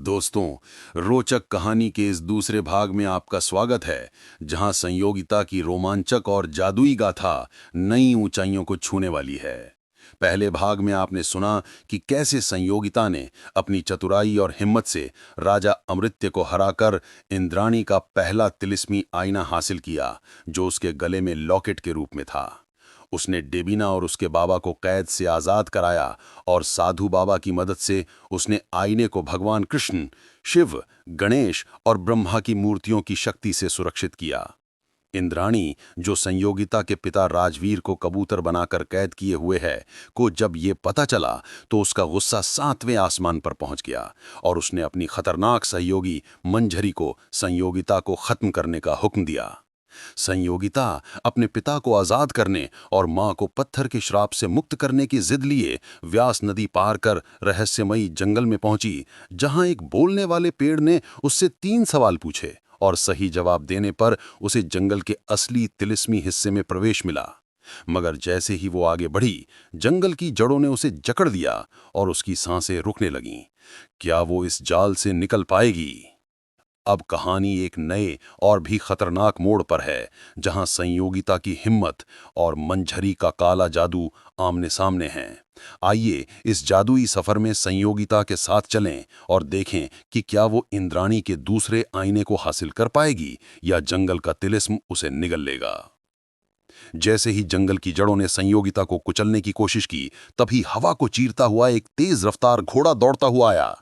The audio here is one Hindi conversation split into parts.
दोस्तों, रोचक कहानी के इस दूसरे भाग में आपका स्वागत है, जहां संयोगिता की रोमांचक और जादुई गाथा नई ऊंचाइयों को छूने वाली है। पहले भाग में आपने सुना कि कैसे संयोगिता ने अपनी चतुराई और हिम्मत से राजा अमृत्य को हराकर इंद्राणी का पहला तिलिस्मी आईना हासिल किया, जो उसके गले में लॉकेट के रूप में था। उसने डेबीना और उसके बाबा को कैद से आजाद कराया और साधु बाबा की मदद से उसने आईने को भगवान कृष्ण, शिव, गणेश और ब्रह्मा की मूर्तियों की शक्ति से सुरक्षित किया। इंद्राणी, जो संयोगिता के पिता राजवीर को कबूतर बनाकर कैद किए हुए है, को जब ये पता चला तो उसका गुस्सा 7वें आसमान पर पहुंच गया और उसने अपनी खतरनाक सहयोगी मंझरी को संयोगिता को खत्म करने का हुक्म दिया। संयोगिता अपने पिता को आजाद करने और मां को पत्थर के श्राप से मुक्त करने की जिद लिए व्यास नदी पार कर रहस्यमयी जंगल में पहुंची, जहां एक बोलने वाले पेड़ ने उससे 3 सवाल पूछे और सही जवाब देने पर उसे जंगल के असली तिलिस्मी हिस्से में प्रवेश मिला। मगर जैसे ही वो आगे बढ़ी, जंगल की जड़ों ने उसे जकड़ दिया और उसकी सांसें रुकने लगीं। क्या वो इस जाल से निकल पाएगी? अब कहानी एक नए और भी खतरनाक मोड़ पर है, जहां संयोगिता की हिम्मत और मंझरी का काला जादू आमने सामने हैं। आइए इस जादुई सफर में संयोगिता के साथ चलें और देखें कि क्या वो इंद्राणी के दूसरे आईने को हासिल कर पाएगी या जंगल का तिलिस्म उसे निगल लेगा। जैसे ही जंगल की जड़ों ने संयोगिता को कुचलने की कोशिश की, तभी हवा को चीरता हुआ एक तेज रफ्तार घोड़ा दौड़ता हुआ आया।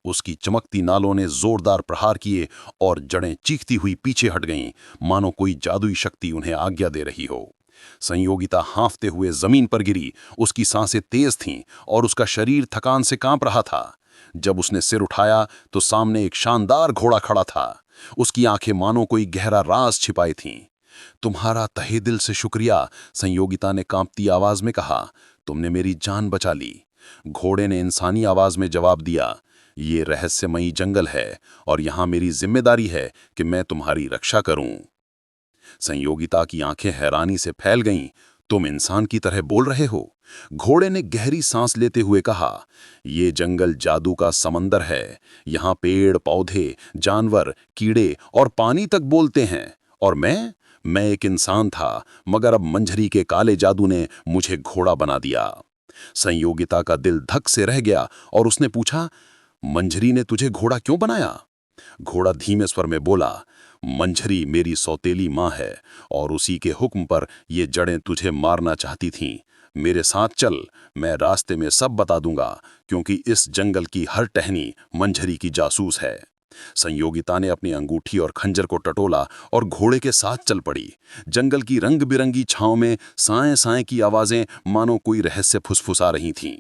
उसकी चमकती नालों ने जोरदार प्रहार किए और जड़ें चीखती हुई पीछे हट गईं, मानो कोई जादुई शक्ति उन्हें आज्ञा दे रही हो। संयोगिता हांफते हुए जमीन पर गिरी। उसकी सांसें तेज थीं और उसका शरीर थकान से कांप रहा था। जब उसने सिर उठाया तो सामने एक शानदार घोड़ा खड़ा था। उसकी आंखें मानो कोई गहरा राज छिपाई थीं। तुम्हारा तहे दिल से शुक्रिया, संयोगिता ने कांपती आवाज में कहा। तुमने मेरी जान बचा ली। घोड़े ने इंसानी आवाज में जवाब दिया, ये रहस्यमयी जंगल है और यहां मेरी जिम्मेदारी है कि मैं तुम्हारी रक्षा करूं। संयोगिता की आंखें हैरानी से फैल गईं। तुम इंसान की तरह बोल रहे हो? घोड़े ने गहरी सांस लेते हुए कहा, ये जंगल जादू का समंदर है। यहां पेड़ पौधे, जानवर, कीड़े और पानी तक बोलते हैं। और मैं एक इंसान था, मगर अब मंझरी के काले जादू ने मुझे घोड़ा बना दिया। संयोगिता का दिल धक से रह गया और उसने पूछा, मंझरी ने तुझे घोड़ा क्यों बनाया? घोड़ा धीमे स्वर में बोला, मंझरी मेरी सौतेली मां है और उसी के हुक्म पर ये जड़ें तुझे मारना चाहती थीं। मेरे साथ चल, मैं रास्ते में सब बता दूंगा, क्योंकि इस जंगल की हर टहनी मंझरी की जासूस है। संयोगिता ने अपनी अंगूठी और खंजर को टटोला और घोड़े के साथ चल पड़ी। जंगल की रंग बिरंगी छांव में साएं साएं की आवाजें मानो कोई रहस्य फुसफुसा रही थीं।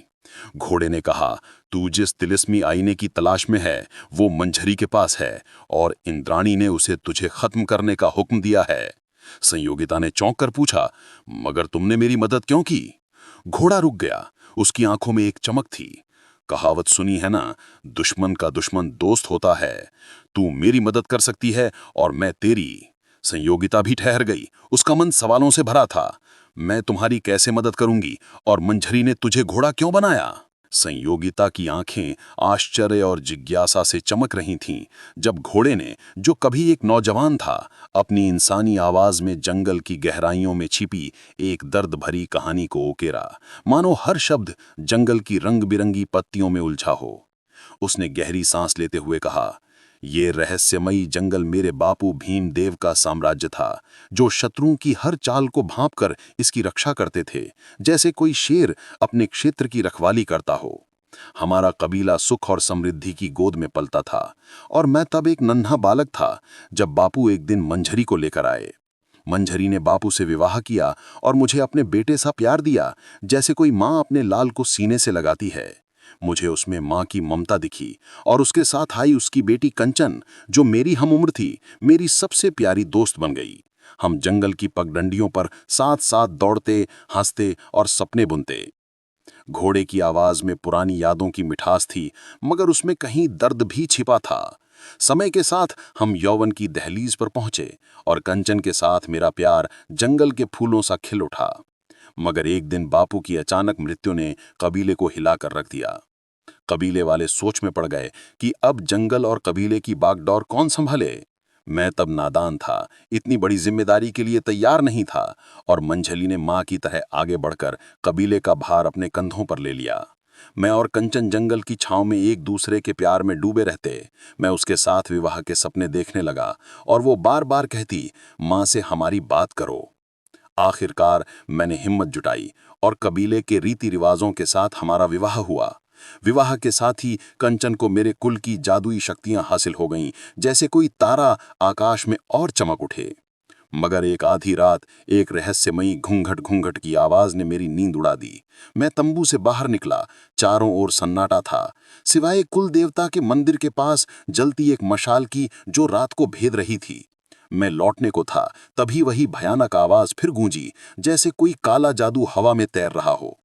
घोड़े ने कहा, तू जिस तिलिस्मी आईने की तलाश में है, वो मंझरी के पास है और इंद्राणी ने उसे तुझे खत्म करने का हुक्म दिया है। संयोगिता ने चौंक कर पूछा, मगर तुमने मेरी मदद क्यों की? घोड़ा रुक गया। उसकी आंखों में एक चमक थी। कहावत सुनी है ना, दुश्मन का दुश्मन दोस्त होता है। तू मेरी मदद कर सकती है और मैं तेरी। संयोगिता भी ठहर गई। उसका मन सवालों से भरा था। मैं तुम्हारी कैसे मदद करूंगी और मंझरी ने तुझे घोड़ा क्यों बनाया? संयोगिता की आंखें आश्चर्य और जिज्ञासा से चमक रही थीं, जब घोड़े ने, जो कभी एक नौजवान था, अपनी इंसानी आवाज में जंगल की गहराइयों में छिपी एक दर्द भरी कहानी को उकेरा, मानो हर शब्द जंगल की रंग बिरंगी पत्तियों में उलझा हो। उसने गहरी सांस लेते हुए कहा, ये रहस्यमयी जंगल मेरे बापू भीमदेव का साम्राज्य था, जो शत्रुओं की हर चाल को भांपकर इसकी रक्षा करते थे, जैसे कोई शेर अपने क्षेत्र की रखवाली करता हो। हमारा कबीला सुख और समृद्धि की गोद में पलता था और मैं तब एक नन्हा बालक था, जब बापू एक दिन मंझरी को लेकर आए। मंझरी ने बापू से विवाह किया और मुझे अपने बेटे सा प्यार दिया, जैसे कोई माँ अपने लाल को सीने से लगाती है। मुझे उसमें माँ की ममता दिखी और उसके साथ आई उसकी बेटी कंचन, जो मेरी हम उम्र थी, मेरी सबसे प्यारी दोस्त बन गई। हम जंगल की पगडंडियों पर साथ साथ दौड़ते, हंसते और सपने बुनते। घोड़े की आवाज में पुरानी यादों की मिठास थी, मगर उसमें कहीं दर्द भी छिपा था। समय के साथ हम यौवन की दहलीज पर पहुंचे और कंचन के साथ मेरा प्यार जंगल के फूलों सा खिल उठा। मगर एक दिन बापू की अचानक मृत्यु ने कबीले को हिला कर रख दिया। कबीले वाले सोच में पड़ गए कि अब जंगल और कबीले की बागडोर कौन संभाले। मैं तब नादान था, इतनी बड़ी जिम्मेदारी के लिए तैयार नहीं था, और मंझली ने मां की तरह आगे बढ़कर कबीले का भार अपने कंधों पर ले लिया। मैं और कंचन जंगल की छांव में एक दूसरे के प्यार में डूबे रहते। मैं उसके साथ विवाह के सपने देखने लगा और वो बार बार कहती, मां से हमारी बात करो। आखिरकार मैंने हिम्मत जुटाई और कबीले के रीति रिवाजों के साथ हमारा विवाह हुआ। विवाह के साथ ही कंचन को मेरे कुल की जादुई शक्तियां हासिल हो गईं, जैसे कोई तारा आकाश में और चमक उठे। मगर एक आधी रात एक रहस्यमयी घूंघट घूंघट की आवाज ने मेरी नींद उड़ा दी। मैं तंबू से बाहर निकला। चारों ओर सन्नाटा था, सिवाय कुल देवता के मंदिर के पास जलती एक मशाल की जो रात को भेद रही थी। मैं लौटने को था, तभी वही भयानक आवाज फिर गूंजी, जैसे कोई काला जादू हवा में तैर रहा हो।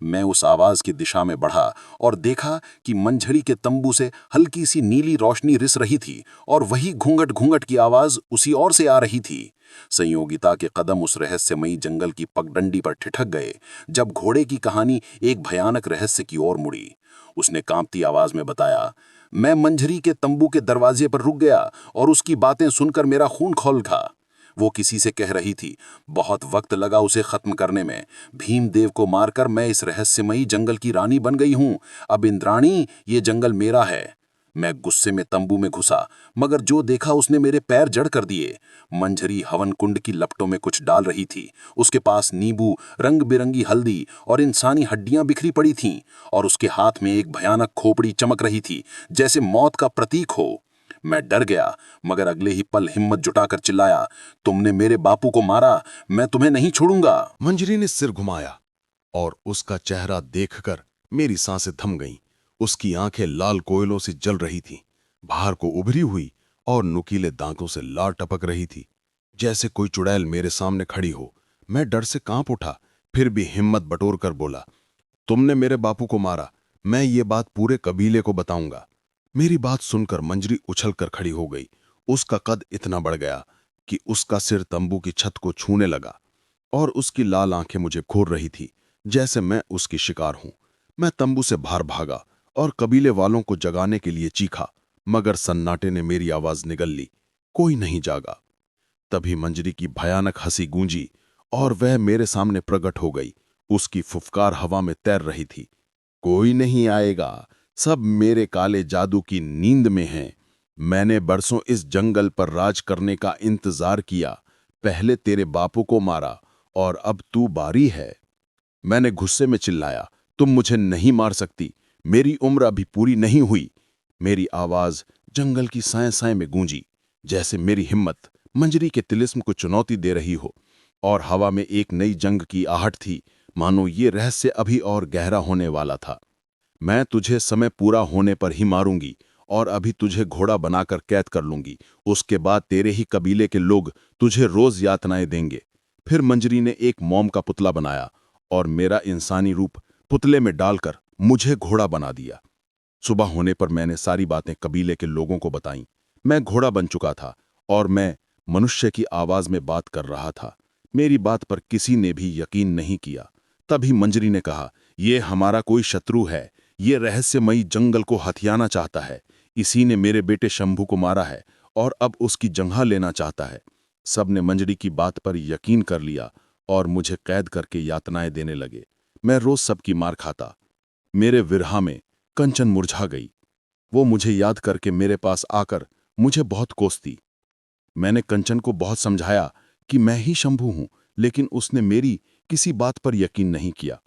मैं उस आवाज की दिशा में बढ़ा और देखा कि मंझरी के तंबू से हल्की सी नीली रोशनी रिस रही थी और वही घूंघट घूंघट की आवाज उसी ओर से आ रही थी। संयोगिता के कदम उस रहस्यमयी जंगल की पगडंडी पर ठिठक गए जब घोड़े की कहानी एक भयानक रहस्य की ओर मुड़ी। उसने कांपती आवाज में बताया, मैं मंझरी के तंबू के दरवाजे पर रुक गया और उसकी बातें सुनकर मेरा खून खौल उठा। वो किसी से कह रही थी, बहुत वक्त लगा उसे खत्म करने में। भीमदेव को मारकर मैं इस रहस्यमयी जंगल की रानी बन गई हूं। अब इंद्राणी, ये जंगल मेरा है। मैं गुस्से में तंबू में घुसा, मगर जो देखा उसने मेरे पैर जड़ कर दिए। मंझरी हवन कुंड की लपटों में कुछ डाल रही थी। उसके पास नींबू, रंग बिरंगी हल्दी और इंसानी हड्डियां बिखरी पड़ी थीं, और उसके हाथ में एक भयानक खोपड़ी चमक रही थी, जैसे मौत का प्रतीक हो। मैं डर गया, मगर अगले ही पल हिम्मत जुटाकर चिल्लाया, तुमने मेरे बापू को मारा, मैं तुम्हें नहीं छोड़ूंगा। मंजरी ने सिर घुमाया और उसका चेहरा देखकर मेरी सांसें थम गईं। उसकी आंखें लाल कोयलों से जल रही थीं, बाहर को उभरी हुई और नुकीले दांतों से लार टपक रही थी, जैसे कोई चुड़ैल मेरे सामने खड़ी हो। मैं डर से कांप उठा, फिर भी हिम्मत बटोर कर बोला, तुमने मेरे बापू को मारा, मैं ये बात पूरे कबीले को बताऊंगा। मेरी बात सुनकर मंजरी उछलकर खड़ी हो गई। उसका कद इतना बढ़ गया कि उसका सिर तंबू की छत को छूने लगा और उसकी लाल आंखें मुझे घूर रही थी, जैसे मैं उसकी शिकार हूं। मैं तंबू से बाहर भागा और कबीले वालों को जगाने के लिए चीखा, मगर सन्नाटे ने मेरी आवाज निगल ली। कोई नहीं जागा। तभी मंजरी की भयानक हंसी गूंजी और वह मेरे सामने प्रकट हो गई। उसकी फुफकार हवा में तैर रही थी। कोई नहीं आएगा, सब मेरे काले जादू की नींद में हैं। मैंने बरसों इस जंगल पर राज करने का इंतजार किया, पहले तेरे बापू को मारा और अब तू बारी है। मैंने गुस्से में चिल्लाया, तुम मुझे नहीं मार सकती, मेरी उम्र अभी पूरी नहीं हुई। मेरी आवाज जंगल की साए साए में गूंजी, जैसे मेरी हिम्मत मंजरी के तिलिस्म को चुनौती दे रही हो, और हवा में एक नई जंग की आहट थी, मानो ये रहस्य अभी और गहरा होने वाला था। मैं तुझे समय पूरा होने पर ही मारूंगी और अभी तुझे घोड़ा बनाकर कैद कर लूंगी। उसके बाद तेरे ही कबीले के लोग तुझे रोज यातनाएं देंगे। फिर मंजरी ने एक मोम का पुतला बनाया और मेरा इंसानी रूप पुतले में डालकर मुझे घोड़ा बना दिया। सुबह होने पर मैंने सारी बातें कबीले के लोगों को बताईं। मैं घोड़ा बन चुका था और मैं मनुष्य की आवाज में बात कर रहा था। मेरी बात पर किसी ने भी यकीन नहीं किया। तभी मंजरी ने कहा, यह हमारा कोई शत्रु है, ये रहस्यमयी जंगल को हथियाना चाहता है। इसी ने मेरे बेटे शंभू को मारा है और अब उसकी जगह लेना चाहता है। सबने मंजरी की बात पर यकीन कर लिया और मुझे कैद करके यातनाएं देने लगे। मैं रोज सबकी मार खाता। मेरे विरहा में कंचन मुरझा गई। वो मुझे याद करके मेरे पास आकर मुझे बहुत कोसती। मैंने कंचन को बहुत समझाया कि मैं ही शंभू हूं, लेकिन उसने मेरी किसी बात पर यकीन नहीं किया।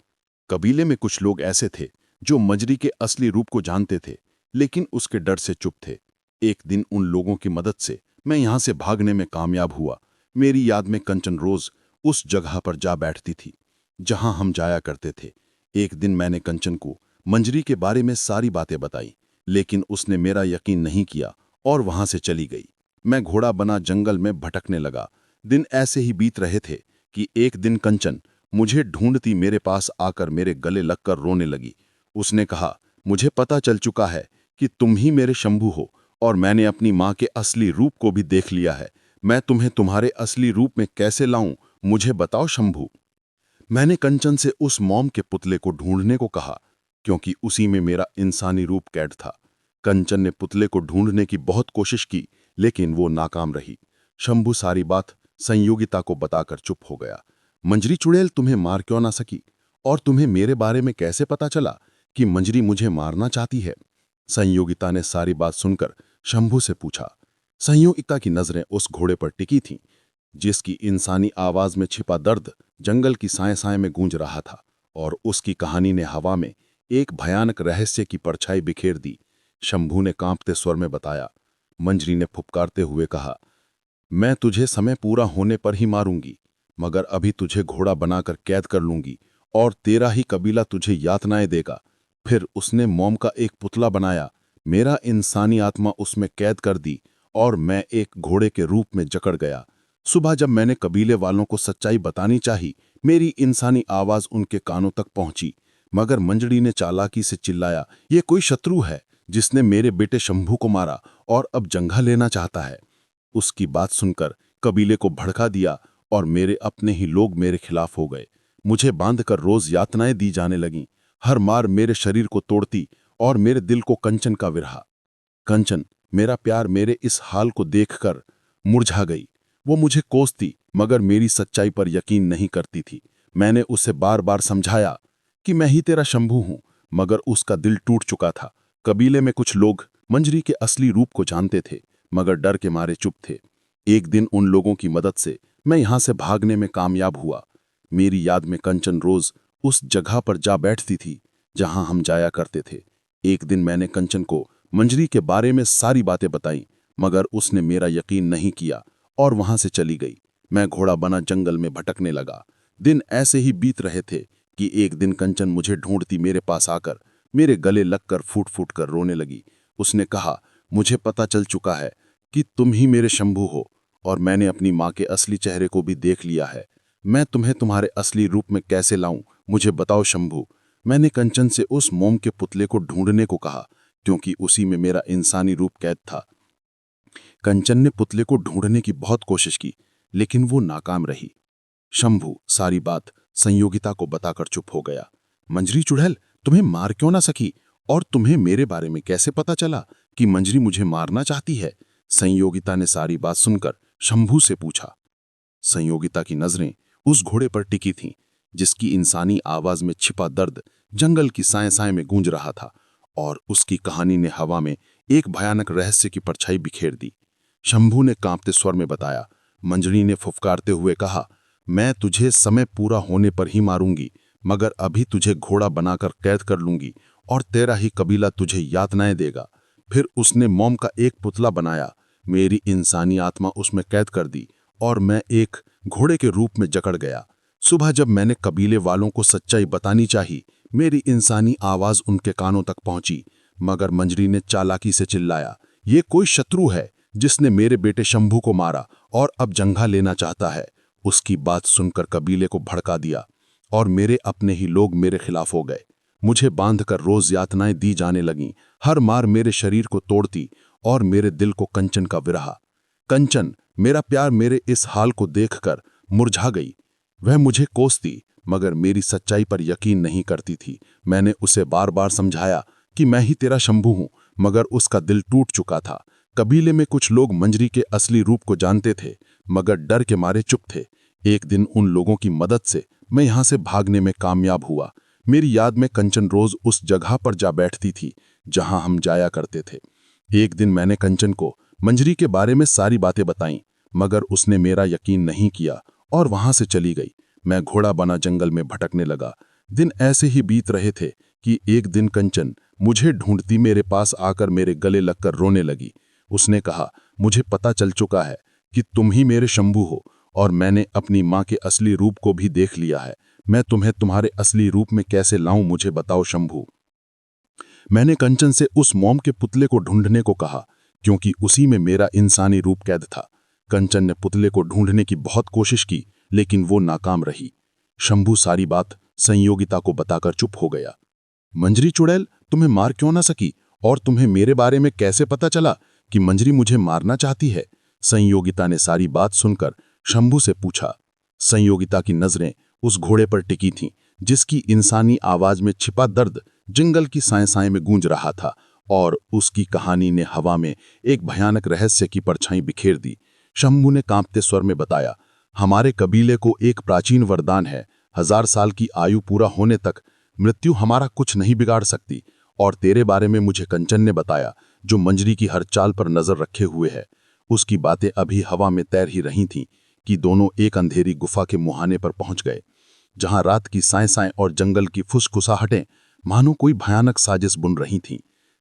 कबीले में कुछ लोग ऐसे थे जो मंजरी के असली रूप को जानते थे, लेकिन उसके डर से चुप थे। एक दिन उन लोगों की मदद से मैं यहां से भागने में कामयाब हुआ। मेरी याद में कंचन रोज उस जगह पर जा बैठती थी जहां हम जाया करते थे। एक दिन मैंने कंचन को मंजरी के बारे में सारी बातें बताई, लेकिन उसने मेरा यकीन नहीं किया और वहां से चली गई। मैं घोड़ा बना जंगल में भटकने लगा। दिन ऐसे ही बीत रहे थे कि एक दिन कंचन मुझे ढूंढती मेरे पास आकर मेरे गले लगकर रोने लगी। उसने कहा, मुझे पता चल चुका है कि तुम ही मेरे शंभू हो और मैंने अपनी मां के असली रूप को भी देख लिया है। मैं तुम्हें तुम्हारे असली रूप में कैसे लाऊं, मुझे बताओ शंभू। मैंने कंचन से उस मोम के पुतले को ढूंढने को कहा। क्योंकि उसी में मेरा इंसानी रूप कैद था। कंचन ने पुतले को ढूंढने की बहुत कोशिश की, लेकिन वो नाकाम रही। शंभू सारी बात संयोगिता को बताकर चुप हो गया। मंजरी चुड़ैल तुम्हें मार क्यों ना सकी, और तुम्हें मेरे बारे में कैसे पता चला कि मंजरी मुझे मारना चाहती है? संयोगिता ने सारी बात सुनकर शंभू से पूछा। संयोगिता की नजरें उस घोड़े पर टिकी थीं, जिसकी इंसानी आवाज में छिपा दर्द जंगल की साए साए में गूंज रहा था, और उसकी कहानी ने हवा में एक भयानक रहस्य की परछाई बिखेर दी। शंभू ने कांपते स्वर में बताया। मंजरी ने फुफकारते हुए कहा, मैं तुझे समय पूरा होने पर ही मारूंगी, मगर अभी तुझे घोड़ा बनाकर कैद कर लूंगी, और तेरा ही कबीला तुझे यातनाएं देगा। फिर उसने मोम का एक पुतला बनाया, मेरा इंसानी आत्मा उसमें कैद कर दी, और मैं एक घोड़े के रूप में जकड़ गया। सुबह जब मैंने कबीले वालों को सच्चाई बतानी चाही, मेरी इंसानी आवाज उनके कानों तक पहुंची, मगर मंजरी ने चालाकी से चिल्लाया, ये कोई शत्रु है जिसने मेरे बेटे शंभू को मारा और अब जंघा लेना चाहता है। उसकी बात सुनकर कबीले को भड़का दिया, और मेरे अपने ही लोग मेरे खिलाफ हो गए। मुझे बांधकर रोज यातनाएं दी जाने लगीं। हर मार मेरे शरीर को तोड़ती, और मेरे दिल को कंचन का विरह। कंचन, मेरा प्यार मेरे इस हाल को देखकर मुरझा गई। वो मुझे कोसती, मगर मेरी सच्चाई पर यकीन नहीं करती थी। मैंने उसे बार बार समझाया कि मैं ही तेरा शंभू हूं, मगर उसका दिल टूट चुका था। कबीले में कुछ लोग मंजरी के असली रूप को जानते थे, मगर डर के मारे चुप थे। एक दिन उन लोगों की मदद से मैं यहां से भागने में कामयाब हुआ। मेरी याद में कंचन रोज उस जगह पर जा बैठती थी जहां हम जाया करते थे। एक दिन मैंने कंचन को मंजरी के बारे में सारी बातें बताई, मगर उसने मेरा यकीन नहीं किया और वहां से चली गई। मैं घोड़ा बना जंगल में भटकने लगा। दिन ऐसे ही बीत रहे थे कि एक दिन कंचन मुझे ढूंढती मेरे पास आकर मेरे गले लगकर फूट फूट कर रोने लगी। उसने कहा, मुझे पता चल चुका है कि तुम ही मेरे शंभू हो, और मैंने अपनी माँ के असली चेहरे को भी देख लिया है। मैं तुम्हें तुम्हारे असली रूप में कैसे लाऊं, मुझे बताओ शंभू। मैंने कंचन से उस मोम के पुतले को ढूंढने को कहा, क्योंकि उसी में मेरा इंसानी रूप कैद था। कंचन ने पुतले को ढूंढने की बहुत कोशिश की, लेकिन वो नाकाम रही। शंभू सारी बात संयोगिता को बताकर चुप हो गया। मंजरी चुड़ैल तुम्हें मार क्यों ना सकी, और तुम्हें मेरे बारे में कैसे पता चला कि मंजरी मुझे मारना चाहती है? संयोगिता ने सारी बात सुनकर शंभू से पूछा। संयोगिता की नजरें उस घोड़े पर टिकी थीं, जिसकी इंसानी आवाज में छिपा दर्द जंगल की साए साए में गूंज रहा था, और उसकी कहानी ने हवा में एक भयानक रहस्य की परछाई बिखेर दी। शंभू ने कांपते स्वर में बताया। मंजरी ने फुफकारते हुए कहा, मैं तुझे समय पूरा होने पर ही मारूंगी, मगर अभी तुझे घोड़ा बनाकर कैद कर लूंगी, और तेरा ही कबीला तुझे यातनाएं देगा। फिर उसने मोम का एक पुतला बनाया, मेरी इंसानी आत्मा उसमें कैद कर दी, और मैं एक घोड़े के रूप में जकड़ गया। सुबह जब मैंने कबीले वालों को सच्चाई बतानी चाही, मेरी इंसानी आवाज उनके कानों तक पहुंची, मगर मंजरी ने चालाकी से चिल्लाया, ये कोई शत्रु है जिसने मेरे बेटे शंभू को मारा और अब जंघा लेना चाहता है। उसकी बात सुनकर कबीले को भड़का दिया, और मेरे अपने ही लोग मेरे खिलाफ हो गए। मुझे बांधकर रोज यातनाएं दी जाने लगीं। हर मार मेरे शरीर को तोड़ती, और मेरे दिल को कंचन का विरह। कंचन, मेरा प्यार मेरे इस हाल को देखकर मुरझा गई। वह मुझे कोसती, मगर मेरी सच्चाई पर यकीन नहीं करती थी। मैंने उसे बार बार समझाया कि मैं ही तेरा शंभू हूं, मगर उसका दिल टूट चुका था। कबीले में कुछ लोग मंजरी के असली रूप को जानते थे, मगर डर के मारे चुप थे। एक दिन उन लोगों की मदद से मैं यहां से भागने में कामयाब हुआ। मेरी याद में कंचन रोज उस जगह पर जा बैठती थी जहां हम जाया करते थे। एक दिन मैंने कंचन को मंजरी के बारे में सारी बातें बताईं, मगर उसने मेरा यकीन नहीं किया और वहां से चली गई। मैं घोड़ा बना जंगल में भटकने लगा। दिन ऐसे ही बीत रहे थे कि एक दिन कंचन मुझे ढूंढती मेरे पास आकर मेरे गले लगकर रोने लगी। उसने कहा, मुझे पता चल चुका है कि तुम ही मेरे शंभू हो, और मैंने अपनी माँ के असली रूप को भी देख लिया है। मैं तुम्हें तुम्हारे असली रूप में कैसे लाऊं, मुझे बताओ शंभू। मैंने कंचन से उस मोम के पुतले को ढूंढने को कहा, क्योंकि उसी में मेरा इंसानी रूप कैद था। कंचन ने पुतले को ढूंढने की बहुत कोशिश की, लेकिन वो नाकाम रही। शंभू सारी बात संयोगिता को बताकर चुप हो गया। मंजरी चुड़ैल तुम्हें मार क्यों ना सकी, और तुम्हें मेरे बारे में कैसे पता चला कि मंजरी मुझे मारना चाहती है? संयोगिता ने सारी बात सुनकर शंभू से पूछा। संयोगिता की नजरें उस घोड़े पर टिकी थीं, जिसकी इंसानी आवाज में छिपा दर्द जंगल की साए साए में गूंज रहा था और उसकी कहानी ने हवा में एक भयानक रहस्य की परछाई बिखेर दी। शंभू ने कांपते स्वर में बताया, हमारे कबीले को एक प्राचीन वरदान है, 1000 साल की आयु पूरा होने तक मृत्यु हमारा कुछ नहीं बिगाड़ सकती। और तेरे बारे में मुझे कंचन ने बताया, जो मंजरी की हर चाल पर नजर रखे हुए है। उसकी बातें अभी हवा में तैर ही रही थीं कि दोनों एक अंधेरी गुफा के मुहाने पर पहुंच गए, जहां रात की साए साए और जंगल की फुसफुसाहटें मानो कोई भयानक साजिश बुन रही थीं।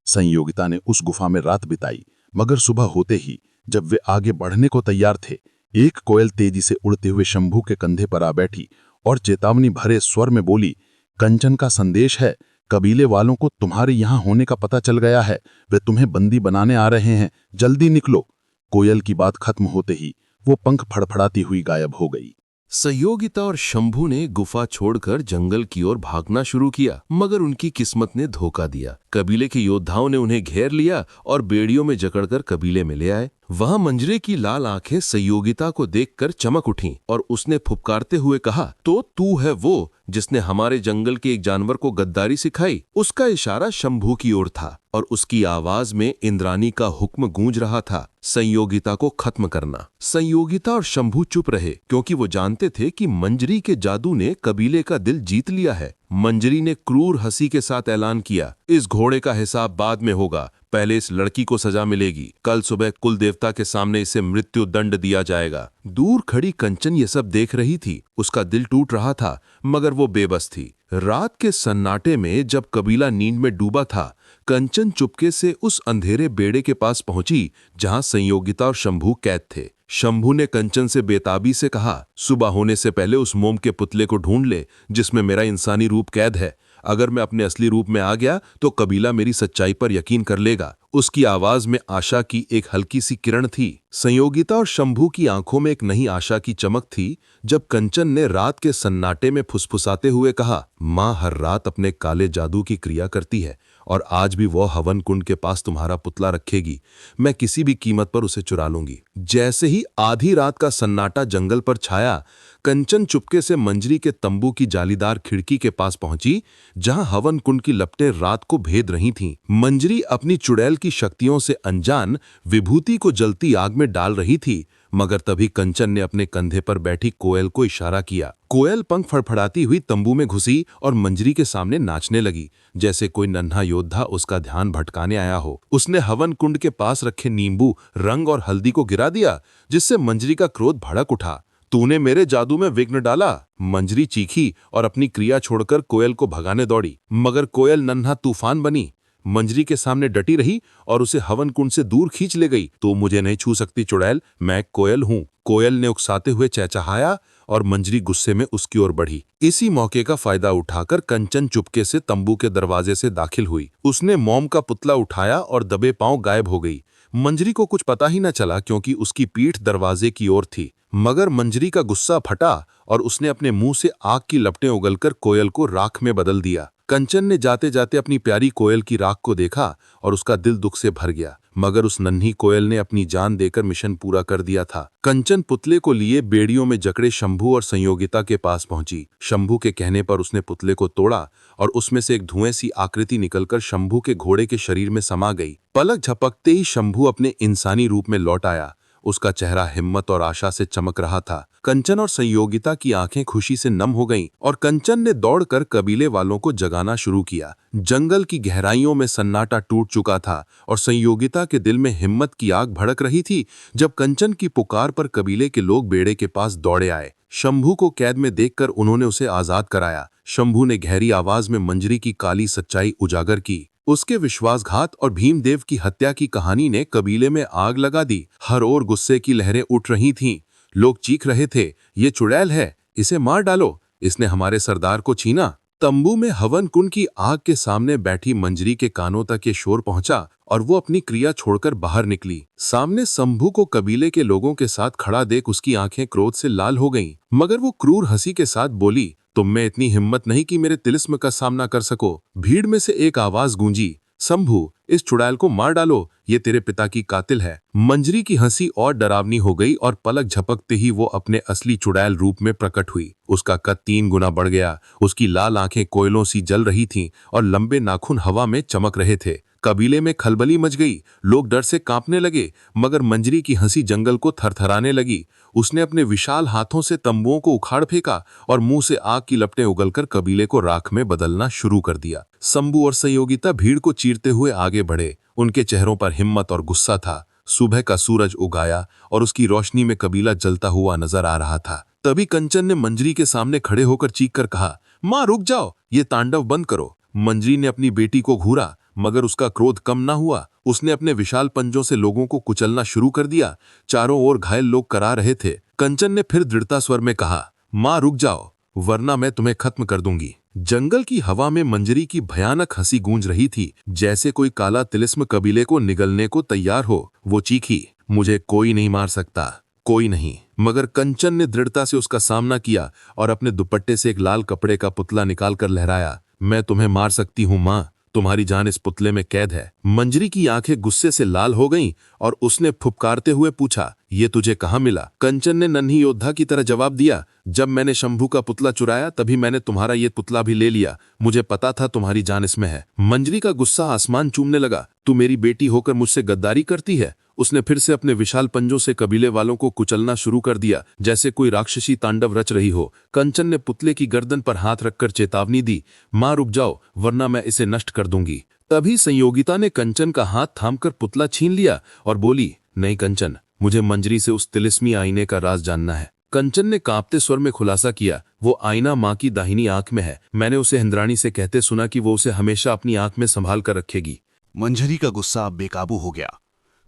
संयोगिता ने उस गुफा में रात बिताई, मगर सुबह होते ही जब वे आगे बढ़ने को तैयार थे, एक कोयल तेजी से उड़ते हुए शंभू के कंधे पर आ बैठी और चेतावनी भरे स्वर में बोली, कंचन का संदेश है, कबीले वालों को तुम्हारे यहाँ होने का पता चल गया है, वे तुम्हें बंदी बनाने आ रहे हैं, जल्दी निकलो। कोयल की बात खत्म होते ही वो पंख फड़फड़ाती हुई गायब हो गई। संयोगिता और शंभू ने गुफा छोड़कर जंगल की ओर भागना शुरू किया, मगर उनकी किस्मत ने धोखा दिया। कबीले के योद्धाओं ने उन्हें घेर लिया और बेड़ियों में जकड़कर कबीले में ले आए। वहां मंजरे की लाल आंखें संयोगिता को देखकर चमक उठीं और उसने फुफकारते हुए कहा, तो तू है वो जिसने हमारे जंगल के एक जानवर को गद्दारी सिखाई। उसका इशारा शंभू की ओर था और उसकी आवाज में इंद्रानी का हुक्म गूंज रहा था, संयोगिता को खत्म करना। संयोगिता और शंभू चुप रहे, क्योंकि वो जानते थे कि मंजरी के जादू ने कबीले का दिल जीत लिया है। मंजरी ने क्रूर हंसी के साथ ऐलान किया, इस घोड़े का हिसाब बाद में होगा, पहले इस लड़की को सजा मिलेगी। कल सुबह कुल देवता के सामने इसे मृत्यु दंड दिया जाएगा। दूर खड़ी कंचन ये सब देख रही थी। उसका दिल टूट रहा था, मगर वो बेबस थी। रात के सन्नाटे में जब कबीला नींद में डूबा था, कंचन चुपके से उस अंधेरे बेड़े के पास पहुंची जहां संयोगिता और शंभू कैद थे। शंभू ने कंचन से बेताबी से कहा, सुबह होने से पहले उस मोम के पुतले को ढूंढ ले जिसमें मेरा इंसानी रूप कैद है। अगर मैं अपने असली रूप में आ गया तो कबीला मेरी सच्चाई पर यकीन कर लेगा। उसकी आवाज में आशा की एक हल्की सी किरण थी। संयोगिता और शंभू की आंखों में एक नई आशा की चमक थी जब कंचन ने रात के सन्नाटे में फुसफुसाते हुए कहा, माँ हर रात अपने काले जादू की क्रिया करती है और आज भी वो हवन कुंड के पास तुम्हारा पुतला रखेगी। मैं किसी भी कीमत पर उसे चुरा लूंगी। जैसे ही आधी रात का सन्नाटा जंगल पर छाया, कंचन चुपके से मंजरी के तंबू की जालीदार खिड़की के पास पहुंची जहां हवन कुंड की लपटें रात को भेद रही थीं। मंजरी अपनी चुड़ैल की शक्तियों से अनजान विभूति को जलती आग में डाल रही थी, मगर तभी कंचन ने अपने कंधे पर बैठी कोयल को इशारा किया। कोयल पंख फड़फड़ाती हुई तंबू में घुसी और मंजरी के सामने नाचने लगी, जैसे कोई नन्हा योद्धा उसका ध्यान भटकाने आया हो। उसने हवन कुंड के पास रखे नींबू, रंग और हल्दी को गिरा दिया, जिससे मंजरी का क्रोध भड़क उठा। तूने मेरे जादू में विघ्न डाला। मंजरी चीखी और अपनी क्रिया छोड़कर कोयल को भगाने दौड़ी, मगर कोयल नन्हा तूफान बनी। मंजरी के सामने डटी रही और उसे हवन कुंड से दूर खींच ले गई। तो मुझे नहीं छू सकती चुड़ैल, मैं एक कोयल हूं। कोयल ने उकसाते हुए चहचहाया और मंजरी गुस्से में उसकी ओर बढ़ी। इसी मौके का फायदा उठाकर कंचन चुपके से तंबू के दरवाजे से दाखिल हुई। उसने मोम का पुतला उठाया और दबे पांव गायब हो गई। मंजरी को कुछ पता ही न चला, क्योंकि उसकी पीठ दरवाजे की ओर थी। मगर मंजरी का गुस्सा फटा और उसने अपने मुंह से आग की लपटें उगलकर कोयल को राख में बदल दिया। कंचन ने जाते जाते अपनी प्यारी कोयल की राख को देखा और उसका दिल दुख से भर गया, मगर उस नन्ही कोयल ने अपनी जान देकर मिशन पूरा कर दिया था। कंचन पुतले को लिए बेड़ियों में जकड़े शंभू और संयोगिता के पास पहुंची। शंभू के कहने पर उसने पुतले को तोड़ा और उसमें से एक धुएं सी आकृति निकलकर शंभू के घोड़े के शरीर में समा गई। पलक झपकते ही शंभू अपने इंसानी रूप में लौट आया। उसका चेहरा हिम्मत और आशा से चमक रहा था। कंचन और संयोगिता की आंखें खुशी से नम हो गईं और कंचन ने दौड़कर कबीले वालों को जगाना शुरू किया। जंगल की गहराइयों में सन्नाटा टूट चुका था और संयोगिता के दिल में हिम्मत की आग भड़क रही थी जब कंचन की पुकार पर कबीले के लोग बेड़े के पास दौड़े आए। शंभू को कैद में देखकर उन्होंने उसे आजाद कराया। शंभू ने गहरी आवाज में मंजरी की काली सच्चाई उजागर की। उसके विश्वासघात और भीमदेव की हत्या की कहानी ने कबीले में आग लगा दी। हर ओर गुस्से की लहरें उठ रही थीं। लोग चीख रहे थे, ये चुड़ैल है, इसे मार डालो, इसने हमारे सरदार को छीना। तंबू में हवन कुंड की आग के सामने बैठी मंजरी के कानों तक ये शोर पहुंचा और वो अपनी क्रिया छोड़कर बाहर निकली। सामने शंभू को कबीले के लोगों के साथ खड़ा देख उसकी आंखें क्रोध से लाल हो गईं, मगर वो क्रूर हंसी के साथ बोली, तुम में इतनी हिम्मत नहीं कि मेरे तिलिस्म का सामना कर सको। भीड़ में से एक आवाज गूंजी, शंभू, इस चुड़ैल को मार डालो, ये तेरे पिता की कातिल है। मंजरी की हंसी और डरावनी हो गई और पलक झपकते ही वो अपने असली चुड़ैल रूप में प्रकट हुई। उसका कद 3 गुना बढ़ गया, उसकी लाल आंखें कोयलों सी जल रही थीं और लंबे नाखून हवा में चमक रहे थे। कबीले में खलबली मच गई, लोग डर से कांपने लगे, मगर मंजरी की हंसी जंगल को थरथराने लगी। उसने अपने विशाल हाथों से तंबुओं को उखाड़ फेंका और मुंह से आग की लपटें उगलकर कबीले को राख में बदलना शुरू कर दिया। शंभू और संयोगिता भीड़ को चीरते हुए आगे बढ़े। उनके चेहरों पर हिम्मत और गुस्सा था। सुबह का सूरज उगाया और उसकी रोशनी में कबीला जलता हुआ नजर आ रहा था। तभी कंचन ने मंजरी के सामने खड़े होकर चीखकर कहा, मां रुक जाओ, ये तांडव बंद करो। मंजरी ने अपनी बेटी को घूरा, मगर उसका क्रोध कम न हुआ। उसने अपने विशाल पंजों से लोगों को कुचलना शुरू कर दिया। चारों ओर घायल लोग करा रहे थे। कंचन ने फिर दृढ़ता स्वर में कहा, मां रुक जाओ, वरना मैं तुम्हें खत्म कर दूंगी। जंगल की हवा में मंजरी की भयानक हंसी गूंज रही थी, जैसे कोई काला तिलिस्म कबीले को निगलने को तैयार हो। वो चीखी, मुझे कोई नहीं मार सकता, कोई नहीं। मगर कंचन ने दृढ़ता से उसका सामना किया और अपने दुपट्टे से एक लाल कपड़े का पुतला निकालकर लहराया, मैं तुम्हें मार सकती हूं मां, तुम्हारी जान इस पुतले में कैद है। मंजरी की आंखें गुस्से से लाल हो गईं और उसने फुफकारते हुए पूछा, ये तुझे कहाँ मिला? कंचन ने नन्ही योद्धा की तरह जवाब दिया, जब मैंने शंभू का पुतला चुराया तभी मैंने तुम्हारा ये पुतला भी ले लिया। मुझे पता था तुम्हारी जान इसमें है। मंजरी का गुस्सा आसमान चूमने लगा, तू मेरी बेटी होकर मुझसे गद्दारी करती है। उसने फिर से अपने विशाल पंजों से कबीले वालों को कुचलना शुरू कर दिया, जैसे कोई राक्षसी तांडव रच रही हो। कंचन ने पुतले की गर्दन पर हाथ रखकर चेतावनी दी, मां रुक जाओ, वरना मैं इसे नष्ट कर दूंगी। तभी संयोगिता ने कंचन का हाथ थामकर पुतला छीन लिया और बोली, नहीं कंचन, मुझे मंजरी से उस तिलिस्मी आईने का राज जानना है। कंचन ने कांपते स्वर में खुलासा किया, वो आईना मां की दाहिनी आंख में है। मैंने उसे इंद्राणी से कहते सुना कि वो उसे हमेशा अपनी आंख में संभाल कर रखेगी। मंजरी का गुस्सा अब बेकाबू हो गया।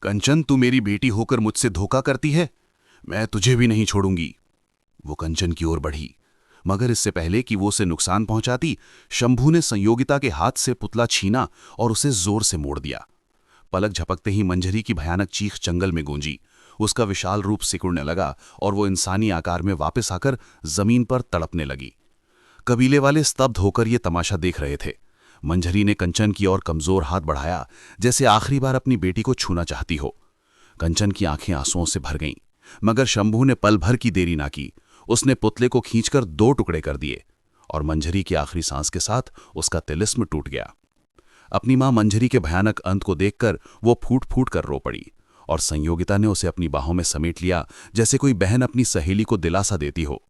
कंचन, तू मेरी बेटी होकर मुझसे धोखा करती है, मैं तुझे भी नहीं छोड़ूंगी। वो कंचन की ओर बढ़ी, मगर इससे पहले कि वो उसे नुकसान पहुंचाती, शंभू ने संयोगिता के हाथ से पुतला छीना और उसे जोर से मोड़ दिया। पलक झपकते ही मंजरी की भयानक चीख जंगल में गूंजी। उसका विशाल रूप सिकुड़ने लगा और वो इंसानी आकार में वापस आकर जमीन पर तड़पने लगी। कबीले वाले स्तब्ध होकर ये तमाशा देख रहे थे। मंजरी ने कंचन की ओर कमजोर हाथ बढ़ाया, जैसे आखिरी बार अपनी बेटी को छूना चाहती हो। कंचन की आंखें आंसुओं से भर गईं, मगर शंभू ने पल भर की देरी ना की। उसने पुतले को खींचकर 2 टुकड़े कर दिए और मंजरी की आखिरी सांस के साथ उसका तिलिस्म टूट गया। अपनी मां मंजरी के भयानक अंत को देखकर वो फूट फूट कर रो पड़ी और संयोगिता ने उसे अपनी बाहों में समेट लिया, जैसे कोई बहन अपनी सहेली को दिलासा देती हो।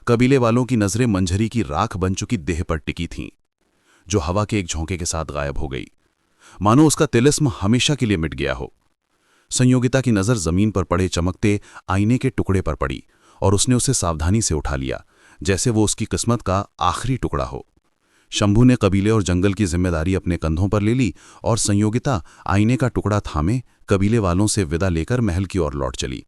कबीले वालों की नजरें मंजरी की राख बन चुकी देह पर टिकी थीं, जो हवा के एक झोंके के साथ गायब हो गई, मानो उसका तिलिस्म हमेशा के लिए मिट गया हो। संयोगिता की नजर जमीन पर पड़े चमकते आईने के टुकड़े पर पड़ी और उसने उसे सावधानी से उठा लिया, जैसे वो उसकी किस्मत का आखिरी टुकड़ा हो। शंभू ने कबीले और जंगल की जिम्मेदारी अपने कंधों पर ले ली और संयोगिता आईने का टुकड़ा थामे कबीले वालों से विदा लेकर महल की ओर लौट चली।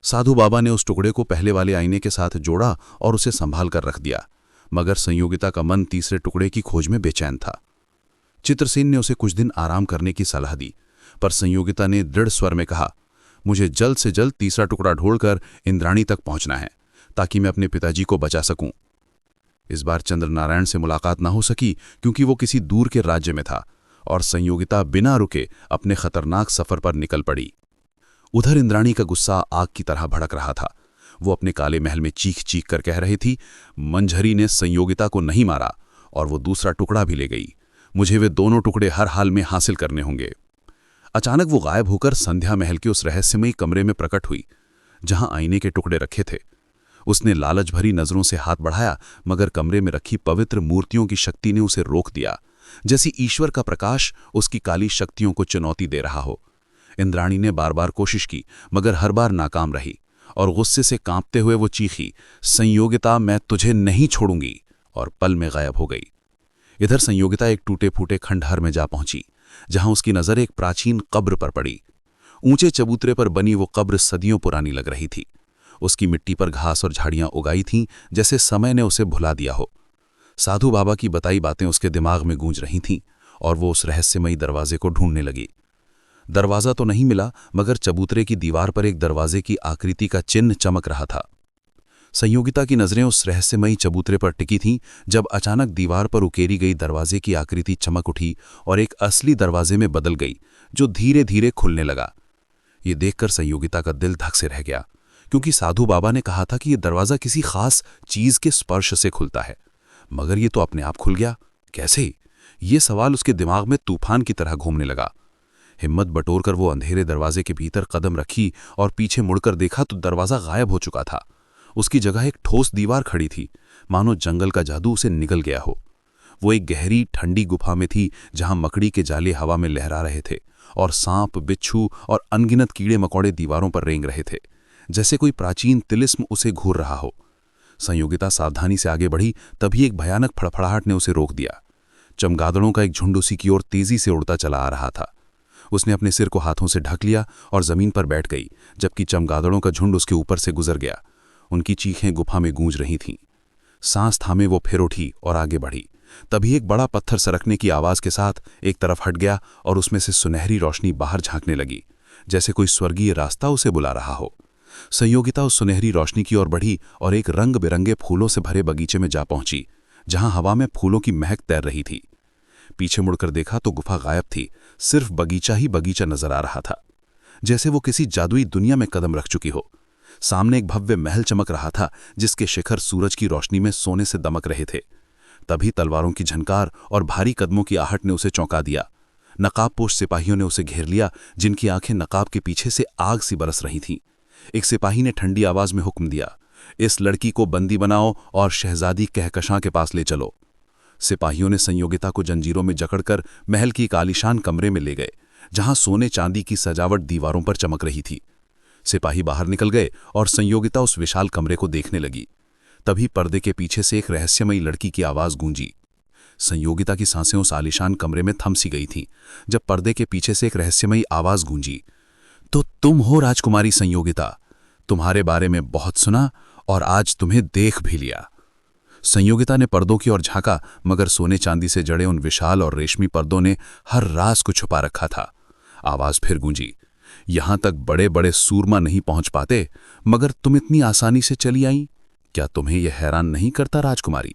साधु बाबा ने उस टुकड़े को पहले वाले आईने के साथ जोड़ा और उसे संभाल कर रख दिया, मगर संयोगिता का मन तीसरे टुकड़े की खोज में बेचैन था। चित्रसेन ने उसे कुछ दिन आराम करने की सलाह दी, पर संयोगिता ने दृढ़ स्वर में कहा, मुझे जल्द से जल्द तीसरा टुकड़ा ढूंढकर इंद्राणी तक पहुंचना है, ताकि मैं अपने पिताजी को बचा सकूं। इस बार चंद्रनारायण से मुलाकात ना हो सकी, क्योंकि वो किसी दूर के राज्य में था और संयोगिता बिना रुके अपने खतरनाक सफर पर निकल पड़ी। उधर इंद्राणी का गुस्सा आग की तरह भड़क रहा था। वो अपने काले महल में चीख चीख कर कह रही थी, मंजरी ने संयोगिता को नहीं मारा और वो दूसरा टुकड़ा भी ले गई। मुझे वे दोनों टुकड़े हर हाल में हासिल करने होंगे। अचानक वो गायब होकर संध्या महल के उस रहस्यमयी कमरे में प्रकट हुई, जहां आईने के टुकड़े रखे थे। उसने लालच भरी नजरों से हाथ बढ़ाया, मगर कमरे में रखी पवित्र मूर्तियों की शक्ति ने उसे रोक दिया, जैसी ईश्वर का प्रकाश उसकी काली शक्तियों को चुनौती दे रहा हो। इंद्राणी ने बार बार कोशिश की, मगर हर बार नाकाम रही और गुस्से से कांपते हुए वो चीखी, संयोगिता, मैं तुझे नहीं छोड़ूंगी, और पल में गायब हो गई। इधर संयोगिता एक टूटे फूटे खंडहर में जा पहुंची, जहां उसकी नजर एक प्राचीन कब्र पर पड़ी। ऊंचे चबूतरे पर बनी वो कब्र सदियों पुरानी लग रही थी। उसकी मिट्टी पर घास और झाड़ियां उगाई थीं, जैसे समय ने उसे भुला दिया हो। साधु बाबा की बताई बातें उसके दिमाग में गूंज रही थीं और वो उस रहस्यमयी दरवाजे को ढूंढने लगी। दरवाजा तो नहीं मिला, मगर चबूतरे की दीवार पर एक दरवाजे की आकृति का चिन्ह चमक रहा था। संयोगिता की नजरें उस रहस्यमयी चबूतरे पर टिकी थीं जब अचानक दीवार पर उकेरी गई दरवाजे की आकृति चमक उठी और एक असली दरवाजे में बदल गई, जो धीरे धीरे खुलने लगा। ये देखकर संयोगिता का दिल धक से रह गया, क्योंकि साधु बाबा ने कहा था कि यह दरवाजा किसी खास चीज के स्पर्श से खुलता है, मगर ये तो अपने आप खुल गया। कैसे? ये सवाल उसके दिमाग में तूफान की तरह घूमने लगा। हिम्मत बटोरकर वो अंधेरे दरवाजे के भीतर कदम रखी और पीछे मुड़कर देखा तो दरवाजा गायब हो चुका था। उसकी जगह एक ठोस दीवार खड़ी थी, मानो जंगल का जादू उसे निगल गया हो। वो एक गहरी ठंडी गुफा में थी, जहां मकड़ी के जाले हवा में लहरा रहे थे और सांप, बिच्छू और अनगिनत कीड़े मकोड़े दीवारों पर रेंग रहे थे, जैसे कोई प्राचीन तिलिस्म उसे घूर रहा हो। संयोगिता सावधानी से आगे बढ़ी, तभी एक भयानक फड़फड़ाहट ने उसे रोक दिया। चमगादड़ों का एक झुंड उसी की ओर तेजी से उड़ता चला आ रहा था। उसने अपने सिर को हाथों से ढक लिया और जमीन पर बैठ गई, जबकि चमगादड़ों का झुंड उसके ऊपर से गुजर गया। उनकी चीखें गुफा में गूंज रही थीं। सांस थामे वो फिर उठी और आगे बढ़ी। तभी एक बड़ा पत्थर सरकने की आवाज के साथ एक तरफ हट गया और उसमें से सुनहरी रोशनी बाहर झांकने लगी, जैसे कोई स्वर्गीय रास्ता उसे बुला रहा हो। संयोगिता उस सुनहरी रोशनी की ओर बढ़ी और एक रंग बिरंगे फूलों से भरे बगीचे में जा पहुंची, जहां हवा में फूलों की महक तैर रही थी। पीछे मुड़कर देखा तो गुफा गायब थी, सिर्फ बगीचा ही बगीचा नजर आ रहा था, जैसे वो किसी जादुई दुनिया में कदम रख चुकी हो। सामने एक भव्य महल चमक रहा था, जिसके शिखर सूरज की रोशनी में सोने से दमक रहे थे। तभी तलवारों की झनकार और भारी कदमों की आहट ने उसे चौंका दिया। नकाबपोश सिपाहियों ने उसे घेर लिया, जिनकी आंखें नकाब के पीछे से आग सी बरस रही थीं। एक सिपाही ने ठंडी आवाज में हुक्म दिया, इस लड़की को बंदी बनाओ और शहजादी कहकशां के पास ले चलो। सिपाहियों ने संयोगिता को जंजीरों में जकड़कर महल की एक आलीशान कमरे में ले गए, जहां सोने चांदी की सजावट दीवारों पर चमक रही थी। सिपाही बाहर निकल गए और संयोगिता उस विशाल कमरे को देखने लगी। तभी पर्दे के पीछे से एक रहस्यमयी लड़की की आवाज गूंजी। संयोगिता की सांसें उस आलीशान कमरे में थम सी गई थीं, जब पर्दे के पीछे से एक रहस्यमयी आवाज गूंजी, तो तुम हो राजकुमारी संयोगिता। तुम्हारे बारे में बहुत सुना और आज तुम्हें देख भी लिया। संयोगिता ने पर्दों की ओर झांका, मगर सोने चांदी से जड़े उन विशाल और रेशमी पर्दों ने हर राज को छुपा रखा था। आवाज फिर गूंजी, यहां तक बड़े बड़े सूरमा नहीं पहुंच पाते, मगर तुम इतनी आसानी से चली आई। क्या तुम्हें यह हैरान नहीं करता राजकुमारी?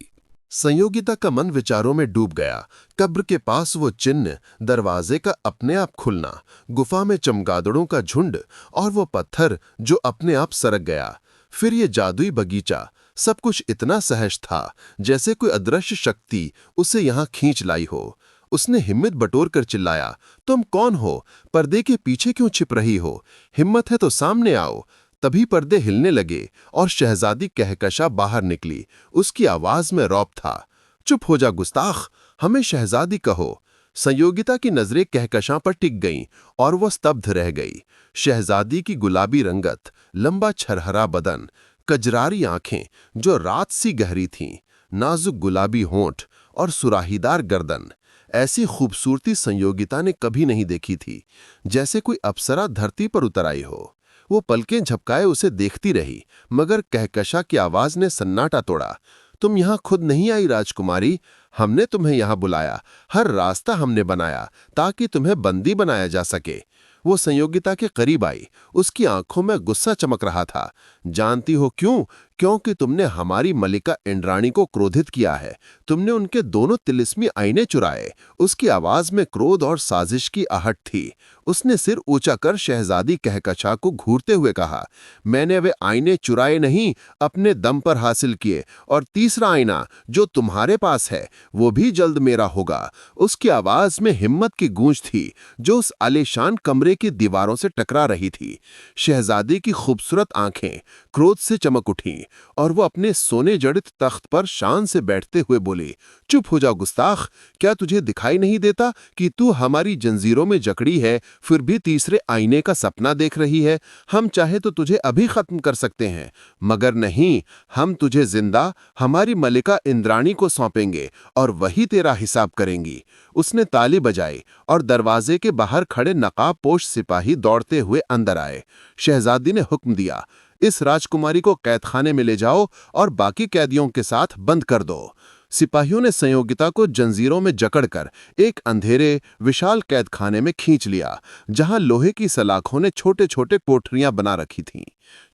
संयोगिता का मन विचारों में डूब गया। कब्र के पास वो चिन्ह, दरवाजे का अपने आप खुलना, गुफा में चमगादड़ों का झुंड और वो पत्थर जो अपने आप सरक गया, फिर ये जादुई बगीचा, सब कुछ इतना सहज था जैसे कोई अदृश्य शक्ति उसे यहां खींच लाई हो। उसने हिम्मत बटोर कर चिल्लाया, तुम कौन हो? पर्दे के पीछे क्यों छिप रही हो? हिम्मत है तो सामने आओ। तभी पर्दे हिलने लगे और शहजादी कहकशा बाहर निकली। उसकी आवाज में रौब था, चुप हो जा गुस्ताख, हमें शहजादी कहो। संयोगिता की नजरें कहकशां पर टिक गईं और वह स्तब्ध रह गई। शहजादी की गुलाबी रंगत, लंबा छरहरा बदन, कजरारी आंखें जो रात सी गहरी थीं, नाजुक गुलाबी होंठ और सुराहीदार गर्दन, ऐसी खूबसूरती संयोगिता ने कभी नहीं देखी थी, जैसे कोई अप्सरा धरती पर उतर आई हो। वो पलकें झपकाए उसे देखती रही, मगर कहकशा की आवाज ने सन्नाटा तोड़ा। तुम यहां खुद नहीं आई राजकुमारी, हमने तुम्हें यहां बुलाया, हर रास्ता हमने बनाया ताकि तुम्हें बंदी बनाया जा सके। वो संयोगिता के करीब आई, उसकी आंखों में गुस्सा चमक रहा था। जानती हो क्यों? क्योंकि तुमने हमारी मलिका इंद्राणी को क्रोधित किया है। तुमने उनके दोनों तिलिस्मी आईने चुराए। उसकी आवाज में क्रोध और साजिश की आहट थी। उसने सिर ऊंचा कर शहजादी कहकशा को घूरते हुए कहा, मैंने वे आईने चुराए नहीं, अपने दम पर हासिल किए, और तीसरा आईना जो तुम्हारे पास है वो भी जल्द मेरा होगा। उसकी आवाज में हिम्मत की गूंज थी, जो उस आलीशान कमरे की दीवारों से टकरा रही थी। शहजादी की खूबसूरत आंखें क्रोध से चमक उठीं और वो अपने सोने जड़ित तख्त पर शान से बैठते हुए बोली, चुप हो जा गुस्ताख, क्या तुझे दिखाई नहीं देता कि तू हमारी जंजीरों में जकड़ी है, फिर भी तीसरे आईने का सपना देख रही है? हम चाहे तो तुझे अभी खत्म कर सकते हैं, मगर नहीं, हम तुझे जिंदा हमारी मलिका इंद्राणी को सौंपेंगे और वही तेरा हिसाब करेंगी। उसने ताली बजाई और दरवाजे के बाहर खड़े नकाबपोश सिपाही दौड़ते हुए अंदर आए। शहजादी ने हुक्म दिया, इस राजकुमारी को कैदखाने में ले जाओ और बाकी कैदियों के साथ बंद कर दो। सिपाहियों ने संयोगिता को जंजीरों में जकड़कर एक अंधेरे विशाल कैदखाने में खींच लिया, जहां लोहे की सलाखों ने छोटे छोटे कोठरियां बना रखी थीं।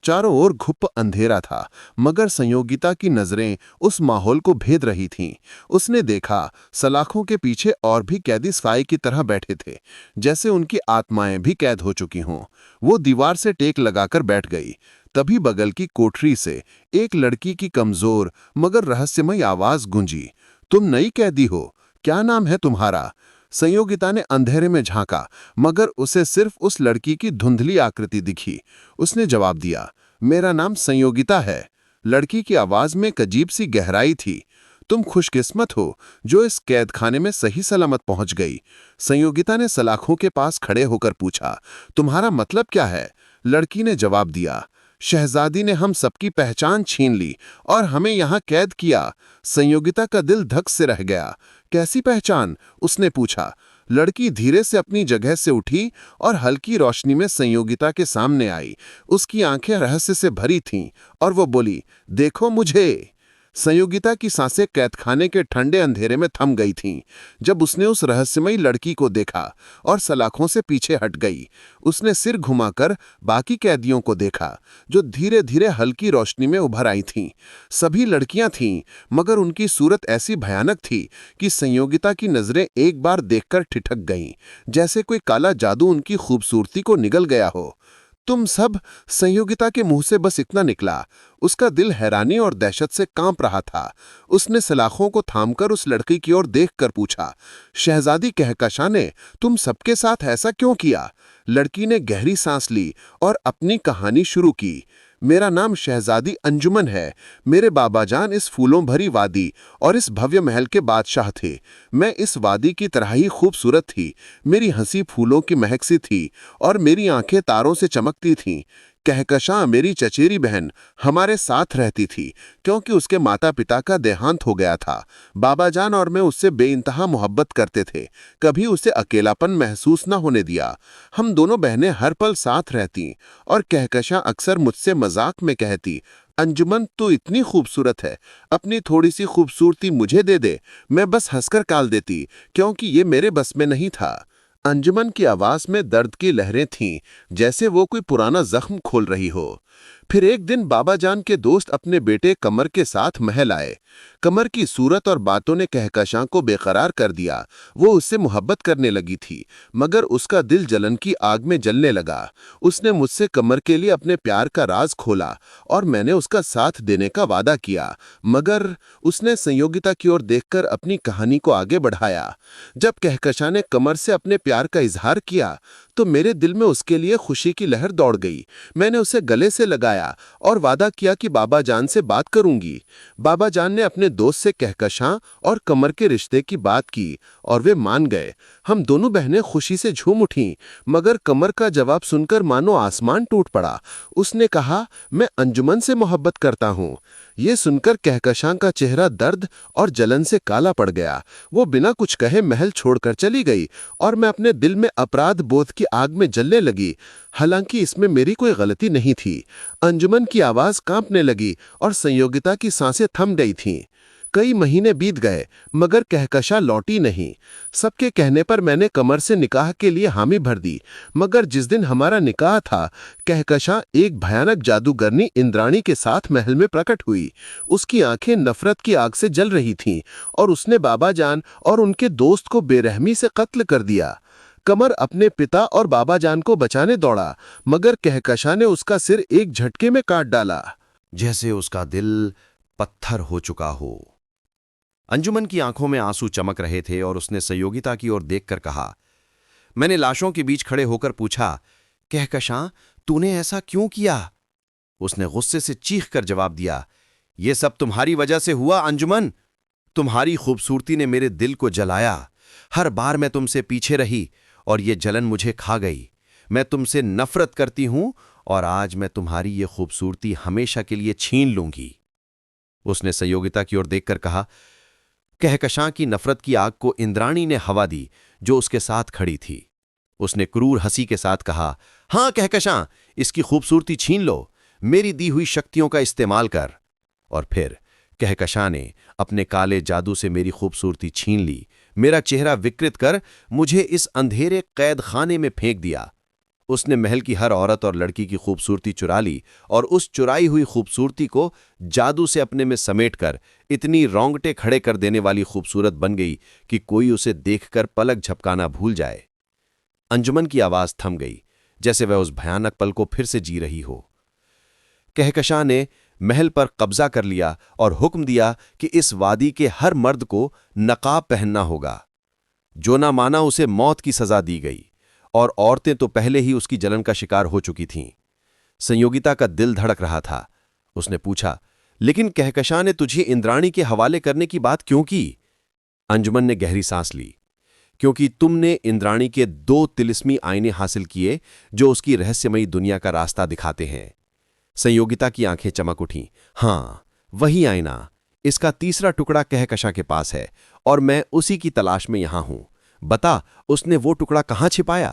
चारों ओर घुप अंधेरा था, मगर संयोगिता की नजरें उस माहौल को भेद रही थीं। उसने देखा सलाखों के पीछे और भी कैदी साए की तरह बैठे थे, जैसे उनकी आत्माएं भी कैद हो चुकी हों। वो दीवार से टेक लगाकर बैठ गई। तभी बगल की कोठरी से एक लड़की की कमजोर मगर रहस्यमय आवाज गूंजी, तुम नई कैदी हो, क्या नाम है तुम्हारा? संयोगिता ने अंधेरे में झांका, मगर उसे सिर्फ उस लड़की की धुंधली आकृति दिखी। उसने जवाब दिया, मेरा नाम संयोगिता है। लड़की की आवाज में एक अजीब सी गहराई थी। तुम खुशकिस्मत हो जो इस कैदखाने में सही सलामत पहुंच गई। संयोगिता ने सलाखों के पास खड़े होकर पूछा, तुम्हारा मतलब क्या है? लड़की ने जवाब दिया, शहजादी ने हम सबकी पहचान छीन ली और हमें यहाँ कैद किया। संयोगिता का दिल धक से रह गया। कैसी पहचान? उसने पूछा। लड़की धीरे से अपनी जगह से उठी और हल्की रोशनी में संयोगिता के सामने आई। उसकी आंखें रहस्य से भरी थीं और वो बोली, देखो मुझे। संयोगिता की सांसें कैदखाने के ठंडे अंधेरे में थम गई थीं जब उसने उस रहस्यमयी लड़की को देखा और सलाखों से पीछे हट गई। उसने सिर घुमाकर बाकी कैदियों को देखा, जो धीरे धीरे हल्की रोशनी में उभर आई थीं। सभी लड़कियां थीं, मगर उनकी सूरत ऐसी भयानक थी कि संयोगिता की नजरें एक बार देखकर ठिठक गईं, जैसे कोई काला जादू उनकी खूबसूरती को निगल गया हो। तुम सब? संयोगिता के मुंह से बस इतना निकला। उसका दिल हैरानी और दहशत से कांप रहा था। उसने सलाखों को थामकर उस लड़की की ओर देखकर पूछा, शहजादी कहकशां ने तुम सबके साथ ऐसा क्यों किया? लड़की ने गहरी सांस ली और अपनी कहानी शुरू की। मेरा नाम शहजादी अंजुमन है। मेरे बाबाजान इस फूलों भरी वादी और इस भव्य महल के बादशाह थे। मैं इस वादी की तरह ही खूबसूरत थी। मेरी हंसी फूलों की महक सी थी और मेरी आंखें तारों से चमकती थीं। कहकशां मेरी चचेरी बहन हमारे साथ रहती थी, क्योंकि उसके माता पिता का देहांत हो गया था। बाबाजान और मैं उससे बेइंतहा मोहब्बत करते थे, कभी उसे अकेलापन महसूस न होने दिया। हम दोनों बहनें हर पल साथ रहती और कहकशां अक्सर मुझसे मजाक में कहती, अंजुमन तू इतनी खूबसूरत है, अपनी थोड़ी सी खूबसूरती मुझे दे दे। मैं बस हंसकर टाल देती, क्योंकि ये मेरे बस में नहीं था। अंजुमन की आवाज में दर्द की लहरें थीं, जैसे वो कोई पुराना जख्म खोल रही हो। फिर एक दिन बाबाजान के दोस्त अपने बेटे कमर के साथ महल आए। कमर की सूरत और बातों ने कहकशां को बेकरार कर दिया। वो उससे मोहब्बत करने लगी थी, मगर उसका दिल जलन की आग में जलने लगा। उसने मुझसे कमर के लिए अपने प्यार का राज खोला और मैंने उसका साथ देने का वादा किया, मगर उसने संयोगिता की ओर देखकर अपनी कहानी को आगे बढ़ाया। जब कहकशां ने कमर से अपने प्यार का इजहार किया तो मेरे दिल में उसके लिए खुशी की लहर दौड़ गई। मैंने उसे गले से लगाया और वादा किया कि बाबाजान से बात करूंगी। बाबाजान ने अपने दोस्त से कहकशां और कमर के रिश्ते की बात की और वे मान गए। हम दोनों बहनें खुशी से झूम उठीं, मगर कमर का जवाब सुनकर मानो आसमान टूट पड़ा। उसने कहा, मैं अंजुमन से मोहब्बत करता हूं। ये सुनकर कहकशां का चेहरा दर्द और जलन से काला पड़ गया। वो बिना कुछ कहे महल छोड़कर चली गई और मैं अपने दिल में अपराध बोध की आग में जलने लगी। हालांकि इसमें मेरी कोई गलती नहीं थी। अंजुमन की आवाज कांपने लगी और संयोगिता की सांसें थम गई थीं। कई महीने बीत गए, मगर कहकशां लौटी नहीं। सबके कहने पर मैंने कमर से निकाह के लिए हामी भर दी, मगर जिस दिन हमारा निकाह था, कहकशां एक भयानक जादूगरनी इंद्राणी के साथ महल में प्रकट हुई। उसकी आंखें नफरत की आग से जल रही थीं और उसने बाबाजान और उनके दोस्त को बेरहमी से कत्ल कर दिया। कमर अपने पिता और बाबाजान को बचाने दौड़ा, मगर कहकशां ने उसका सिर एक झटके में काट डाला, जैसे उसका दिल पत्थर हो चुका हो। अंजुमन की आंखों में आंसू चमक रहे थे और उसने संयोगिता की ओर देखकर कहा। मैंने लाशों के बीच खड़े होकर पूछा, कहकशां तूने ऐसा क्यों किया? उसने गुस्से से चीख कर जवाब दिया, यह सब तुम्हारी वजह से हुआ अंजुमन। तुम्हारी खूबसूरती ने मेरे दिल को जलाया। हर बार मैं तुमसे पीछे रही और ये जलन मुझे खा गई। मैं तुमसे नफरत करती हूं और आज मैं तुम्हारी ये खूबसूरती हमेशा के लिए छीन लूंगी। उसने संयोगिता की ओर देखकर कहा, कहकशां की नफरत की आग को इंद्राणी ने हवा दी, जो उसके साथ खड़ी थी। उसने क्रूर हंसी के साथ कहा, हां कहकशां, इसकी खूबसूरती छीन लो, मेरी दी हुई शक्तियों का इस्तेमाल कर। और फिर कहकशां ने अपने काले जादू से मेरी खूबसूरती छीन ली, मेरा चेहरा विकृत कर मुझे इस अंधेरे कैद खाने में फेंक दिया। उसने महल की हर औरत और लड़की की खूबसूरती चुरा ली और उस चुराई हुई खूबसूरती को जादू से अपने में समेटकर इतनी रोंगटे खड़े कर देने वाली खूबसूरत बन गई कि कोई उसे देखकर पलक झपकाना भूल जाए। अंजुमन की आवाज थम गई, जैसे वह उस भयानक पल को फिर से जी रही हो। कहकशां ने महल पर कब्जा कर लिया और हुक्म दिया कि इस वादी के हर मर्द को नकाब पहनना होगा। जो ना माना उसे मौत की सजा दी गई और औरतें तो पहले ही उसकी जलन का शिकार हो चुकी थीं। संयोगिता का दिल धड़क रहा था। उसने पूछा, लेकिन कहकशां ने तुझे इंद्राणी के हवाले करने की बात क्यों की? अंजुमन ने गहरी सांस ली। क्योंकि तुमने इंद्राणी के 2 तिलिस्मी आईने हासिल किए जो उसकी रहस्यमयी दुनिया का रास्ता दिखाते हैं। संयोगिता की आंखें चमक उठीं। हां, वही आईना। इसका तीसरा टुकड़ा कहकशां के पास है और मैं उसी की तलाश में यहां हूं। बता, उसने वो टुकड़ा कहां छिपाया?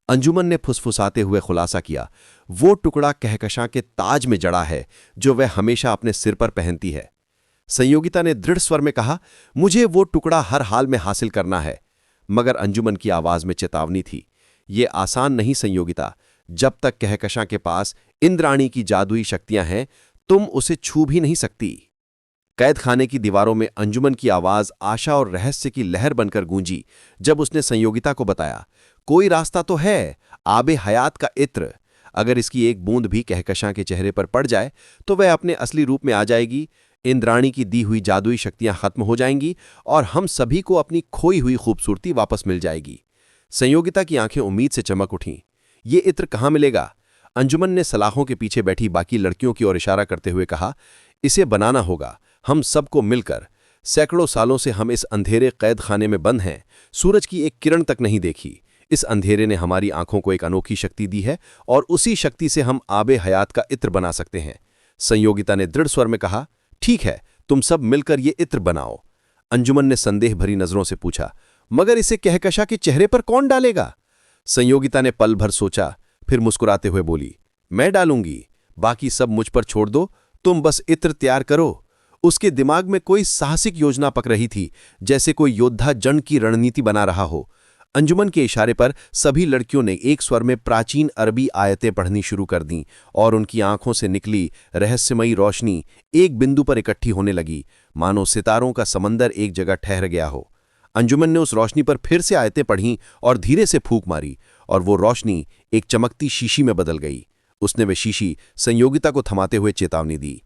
अंजुमन ने फुसफुसाते हुए खुलासा किया, वो टुकड़ा कहकशां के ताज में जड़ा है जो वह हमेशा अपने सिर पर पहनती है। संयोगिता ने दृढ़ स्वर में कहा, मुझे वो टुकड़ा हर हाल में हासिल करना है। मगर अंजुमन की आवाज में चेतावनी थी। ये आसान नहीं संयोगिता। जब तक कहकशां के पास इंद्राणी की जादुई शक्तियां हैं, तुम उसे छू भी नहीं सकती। कैद खाने की दीवारों में अंजुमन की आवाज आशा और रहस्य की लहर बनकर गूंजी जब उसने संयोगिता को बताया, कोई रास्ता तो है, आबे हयात का इत्र। अगर इसकी एक बूंद भी कहकशां के चेहरे पर पड़ जाए तो वह अपने असली रूप में आ जाएगी, इंद्राणी की दी हुई जादुई शक्तियां खत्म हो जाएंगी और हम सभी को अपनी खोई हुई खूबसूरती वापस मिल जाएगी। संयोगिता की आंखें उम्मीद से चमक उठीं। ये इत्र कहाँ मिलेगा? अंजुमन ने सलाखों के पीछे बैठी बाकी लड़कियों की ओर इशारा करते हुए कहा, इसे बनाना होगा, हम सबको मिलकर। सैकड़ों सालों से हम इस अंधेरे कैद खाने में बंद हैं, सूरज की एक किरण तक नहीं देखी। इस अंधेरे ने हमारी आंखों को एक अनोखी शक्ति दी है और उसी शक्ति से हम आबे हयात का इत्र बना सकते हैं। संयोगिता ने दृढ़ स्वर में कहा, ठीक है, तुम सब मिलकर ये इत्र बनाओ। अंजुमन ने संदेह भरी नजरों से पूछा, मगर इसे कहकशां के चेहरे पर कौन डालेगा? संयोगिता ने पल भर सोचा, फिर मुस्कुराते हुए बोली, मैं डालूंगी, बाकी सब मुझ पर छोड़ दो, तुम बस इत्र तैयार करो। उसके दिमाग में कोई साहसिक योजना पक रही थी, जैसे कोई योद्धा जंग की रणनीति बना रहा हो। अंजुमन के इशारे पर सभी लड़कियों ने एक स्वर में प्राचीन अरबी आयतें पढ़नी शुरू कर दीं और उनकी आंखों से निकली रहस्यमयी रोशनी एक बिंदु पर इकट्ठी होने लगी, मानो सितारों का समंदर एक जगह ठहर गया हो। अंजुमन ने उस रोशनी पर फिर से आयतें पढ़ीं और धीरे से फूंक मारी और वो रोशनी एक चमकती शीशी में बदल गई। उसने वे शीशी संयोगिता को थमाते हुए चेतावनी दी,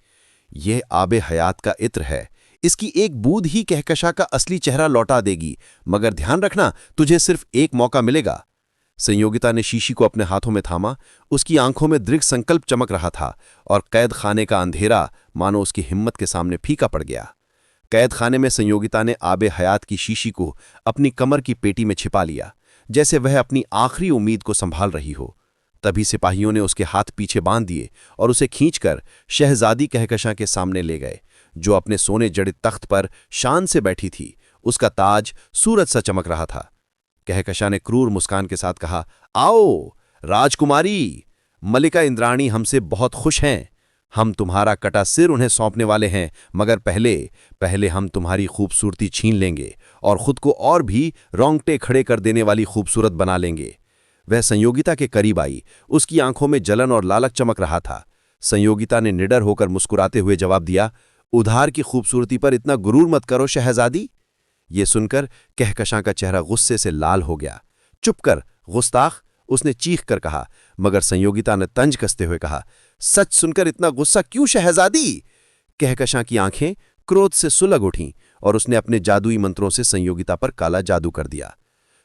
यह आबे हयात का इत्र है, इसकी एक बूंद ही कहकशां का असली चेहरा लौटा देगी, मगर ध्यान रखना, तुझे सिर्फ एक मौका मिलेगा। संयोगिता ने शीशी को अपने हाथों में थामा। उसकी आंखों में दृढ़ संकल्प चमक रहा था और कैद खाने का अंधेरा मानो उसकी हिम्मत के सामने फीका पड़ गया। कैद खाने में संयोगिता ने आबे हयात की शीशी को अपनी कमर की पेटी में छिपा लिया, जैसे वह अपनी आखिरी उम्मीद को संभाल रही हो। तभी सिपाहियों ने उसके हाथ पीछे बांध दिए और उसे खींचकर शहजादी कहकशां के सामने ले गए, जो अपने सोने जड़ित तख्त पर शान से बैठी थी। उसका ताज सूरज सा चमक रहा था। कहकशां ने क्रूर मुस्कान के साथ कहा, आओ राजकुमारी, मलिका इंद्राणी हमसे बहुत खुश हैं। हम तुम्हारा कटा सिर उन्हें सौंपने वाले हैं, मगर पहले हम तुम्हारी खूबसूरती छीन लेंगे और खुद को और भी रोंगटे खड़े कर देने वाली खूबसूरत बना लेंगे। वह संयोगिता के करीब आई। उसकी आंखों में जलन और लालच चमक रहा था। संयोगिता ने निडर होकर मुस्कुराते हुए जवाब दिया, उधार की खूबसूरती पर इतना गुरूर मत करो शहजादी। ये सुनकर कहकशां का चेहरा गुस्से से लाल हो गया। चुप कर गुस्ताख, उसने चीख कर कहा, मगर संयोगिता ने तंज कसते हुए कहा, सच सुनकर इतना गुस्सा क्यों शहजादी? कहकशां की आंखें क्रोध से सुलग उठीं और उसने अपने जादुई मंत्रों से संयोगिता पर काला जादू कर दिया।